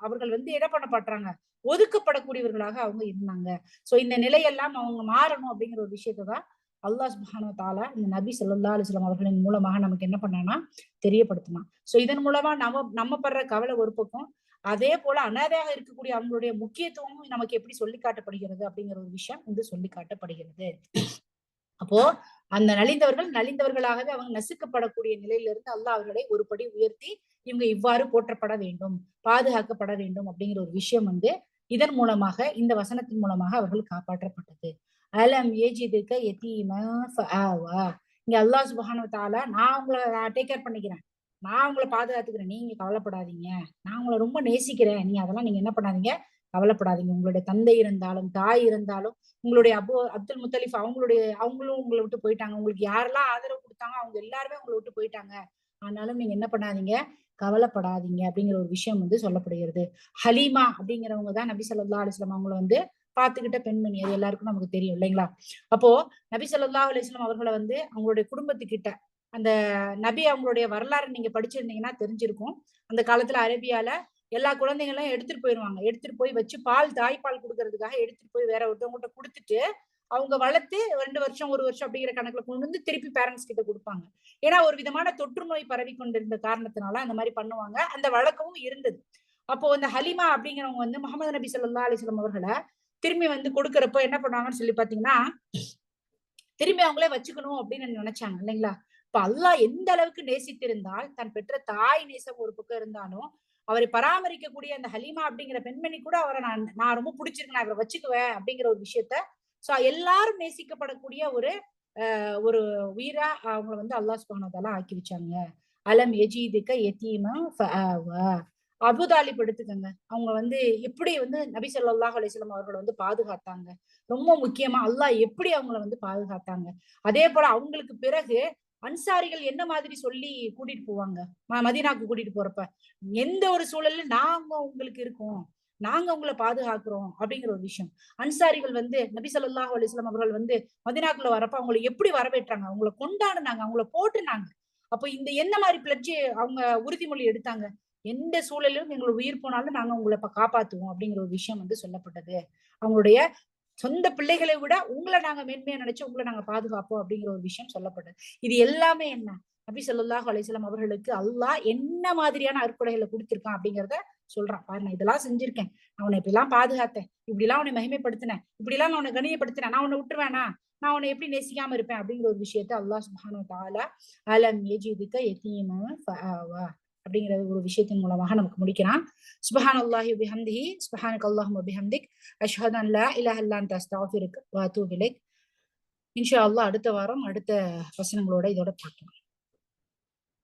S1: அவர்கள் வந்து என்ன பண்ணப்படுறாங்க, ஒதுக்கப்படக்கூடியவர்களாக அவங்க இருந்தாங்க. சோ இந்த நிலையெல்லாம் அவங்க மாறணும் அப்படிங்கிற ஒரு விஷயத்தான் அல்லாஹ் சுப்ஹானஹு வ தஆலா இந்த நபி ஸல்லல்லாஹு அலைஹி வஸல்லம் அவர்களின் மூலமாக நமக்கு என்ன பண்ணானா தெரியப்படுத்தினான். சோ இதன் மூலமா நம்ம படுற கவலை ஒரு பக்கம், அதே போல அனாதையாக இருக்கக்கூடிய அவங்களுடைய முக்கியத்துவமும் நமக்கு எப்படி சொல்லி காட்டப்படுகிறது அப்படிங்கிற ஒரு விஷயம் வந்து சொல்லி காட்டப்படுகிறது. அப்போ அந்த நலிந்தவர்களாகவே அவங்க நசுக்கப்படக்கூடிய நிலையிலிருந்து அல்லாஹ் அவர்களை ஒரு படி உயர்த்தி இவங்க இவ்வாறு போற்றப்பட வேண்டும், பாதுகாக்கப்பட வேண்டும் அப்படிங்கிற ஒரு விஷயம் வந்து இதன் மூலமாக, இந்த வசனத்தின் மூலமாக அவர்கள் காப்பாற்றப்பட்டது. அலம் ஏஜிதுக யதீமா ஃபஆவா. இங்க அல்லாஹ் சுப்ஹானஹு வ தஆலா நான் உங்களை டேக் கேர் பண்ணிக்கிறேன், நான் உங்களை பாதுகாத்துக்கிறேன், நீங்க கவலைப்படாதீங்க, நான் உங்களை ரொம்ப நேசிக்கிறேன், அதெல்லாம் நீங்க என்ன பண்ணாதீங்க, கவலைப்படாதீங்க. உங்களுடைய தந்தை இருந்தாலும், தாய் இருந்தாலும், உங்களுடைய அப்துல் முத்தலிஃப் அவங்களும் உங்களை விட்டு போயிட்டாங்க, உங்களுக்கு யாரெல்லாம் ஆதரவு கொடுத்தாங்க அவங்க எல்லாருமே உங்களை விட்டு போயிட்டாங்க, ஆனாலும் நீங்க என்ன பண்ணாதீங்க, கவலைப்படாதீங்க அப்படிங்கிற ஒரு விஷயம் வந்து சொல்லப்படுகிறது. ஹலீமா அப்படிங்கிறவங்க தான் நபி ஸல்லல்லாஹு அலைஹி வஸல்லம் அவங்களை வந்து பாத்துக்கிட்ட பெண்மணி. அது எல்லாருக்கும் நமக்கு தெரியும் இல்லைங்களா? அப்போ நபி ஸல்லல்லாஹு அலைஹி வஸல்லம் அவர்களை வந்து அவங்களுடைய குடும்பத்துக்கிட்ட அந்த நபி அவங்களுடைய வரலாறு நீங்க படிச்சிருந்தீங்கன்னா தெரிஞ்சிருக்கும். அந்த காலத்துல அரேபியால எல்லா குழந்தைங்களும் எடுத்துட்டு போயிருவாங்க, எடுத்துட்டு போய் வச்சு தாய்ப்பால் கொடுக்கறதுக்காக எடுத்துட்டு போய் வேற ஒருத்தவங்ககிட்ட கொடுத்துட்டு அவங்க வளர்த்து 2 வருஷம் 1 வருஷம் அப்படிங்கிற கணக்குல கொண்டு வந்து திருப்பி பேரண்ட்ஸ் கிட்ட கொடுப்பாங்க. ஏன்னா ஒரு விதமான தொற்று நோய் பரவி கொண்டிருந்த காரணத்தினால அந்த மாதிரி பண்ணுவாங்க, அந்த வழக்கமும் இருந்தது. அப்போ அந்த ஹலிமா அப்படிங்கிறவங்க வந்து முகமது நபி ஸல்லல்லாஹு அலைஹி வஸல்லம் அவர்களை திரும்பி வந்து கொடுக்கறப்போ என்ன பண்ணுவாங்கன்னு சொல்லி பாத்தீங்கன்னா, திரும்பி அவங்களே வச்சுக்கணும் அப்படின்னு நினைச்சாங்க இல்லைங்களா? இப்ப அல்லாஹ் எந்த அளவுக்கு நேசித்திருந்தால், தன் பெற்ற தாய் நேசம் ஒரு பக்கம் இருந்தாலும் அவரை பராமரிக்கக்கூடிய அந்த ஹலீமா அப்படிங்கிற பெண்மணி கூட அவரை நான் ரொம்ப பிடிச்சிருக்கு, நான் அவரை வச்சுக்குவேன் அப்படிங்கிற ஒரு விஷயத்த எல்லாரும் நேசிக்கப்படக்கூடிய ஒரு உயிரா அவங்களை வந்து அல்லாஹ் சுப்ஹானஹு வ தஆலா ஆக்கி வச்சாங்க. அலம் யஜீதுக யதீமா ஃபஆவா. அபூதாலிப் எடுத்துக்கங்க, அவங்க வந்து எப்படி வந்து நபி ஸல்லல்லாஹு அலைஹி வஸல்லம் அவர்களை வந்து பாதுகாத்தாங்க, ரொம்ப முக்கியமா அல்லாஹ் எப்படி அவங்கள வந்து பாதுகாத்தாங்க. அதே போல அவங்களுக்கு பிறகு அன்சாரிகள் என்ன மாதிரி சொல்லி கூட்டிட்டு போவாங்க, மதீனாக்கு கூட்டிட்டு போறப்ப எந்த ஒரு சூழல்ல நாங்க உங்களுக்கு இருக்கோம், நாங்க உங்களை பாதுகாக்கிறோம் அப்படிங்கிற ஒரு விஷயம். அன்சாரிகள் வந்து நபி ஸல்லல்லாஹு அலைஹி வஸல்லம் அவர்கள் வந்து மதீனாக்குள்ள வரப்ப அவங்களை எப்படி வரவேற்றாங்க, அவங்களை கொண்டாடுனாங்க, அவங்களை போட்டுனாங்க. அப்போ இந்த என்ன மாதிரி பிளட்ஜ் அவங்க உறுதிமொழி எடுத்தாங்க, எந்த சூழலிலும் எங்களை உயிர் போனாலும் நாங்க உங்களை காப்பாத்துவோம் அப்படிங்கிற ஒரு விஷயம் வந்து சொல்லப்பட்டது. அவங்களுடைய சொந்த பிள்ளைகளை விட உங்களை நாங்க மேன்மையா நினைச்சு உங்களை நாங்க பாதுகாப்போம் அப்படிங்கிற ஒரு விஷயம் சொல்லப்பட்டது. இது எல்லாமே என்ன, நபி ஸல்லல்லாஹு அலைஹி வஸல்லம் அவர்களுக்கு அல்லாஹ் என்ன மாதிரியான அற்புதங்களை கொடுத்திருக்கான் அப்படிங்கிறத சொல்றான். பாரு, நான் இதெல்லாம் செஞ்சிருக்கேன், நான் உன்னை இப்படி எல்லாம் பாதுகாத்தேன், இப்படி எல்லாம் உன்னை மகிமைப்படுத்தினேன், இப்படி எல்லாம் நான் உன்னை கண்ணியப்படுத்தினேன், நான் உன்னை விட்டுருவேனா, நான் உன்னை எப்படி நேசிக்காம இருப்பேன் அப்படிங்கிற ஒரு விஷயத்த அல்லாஹ் சுப்ஹானஹு வ தஆலா அலம் யஜிதுக யதீமா ஃபஆவா அப்படிங்கிற ஒரு விஷயத்தின் மூலமாக நமக்கு முடிக்கிறான். சுப்ஹானல்லாஹி வ பிஹம்திஹி சுப்ஹானக அல்லாஹும்ம வ பிஹம்திக் அஷ்ஹது அன் லா இலாஹ இல்லா அன்த அஸ்தக்ஃபிருக வ அத்தூபு இலைக். இன்ஷா அல்லாஹ் அடுத்த வாரம் அடுத்த வசனங்களோட இதோட பார்க்கலாம்.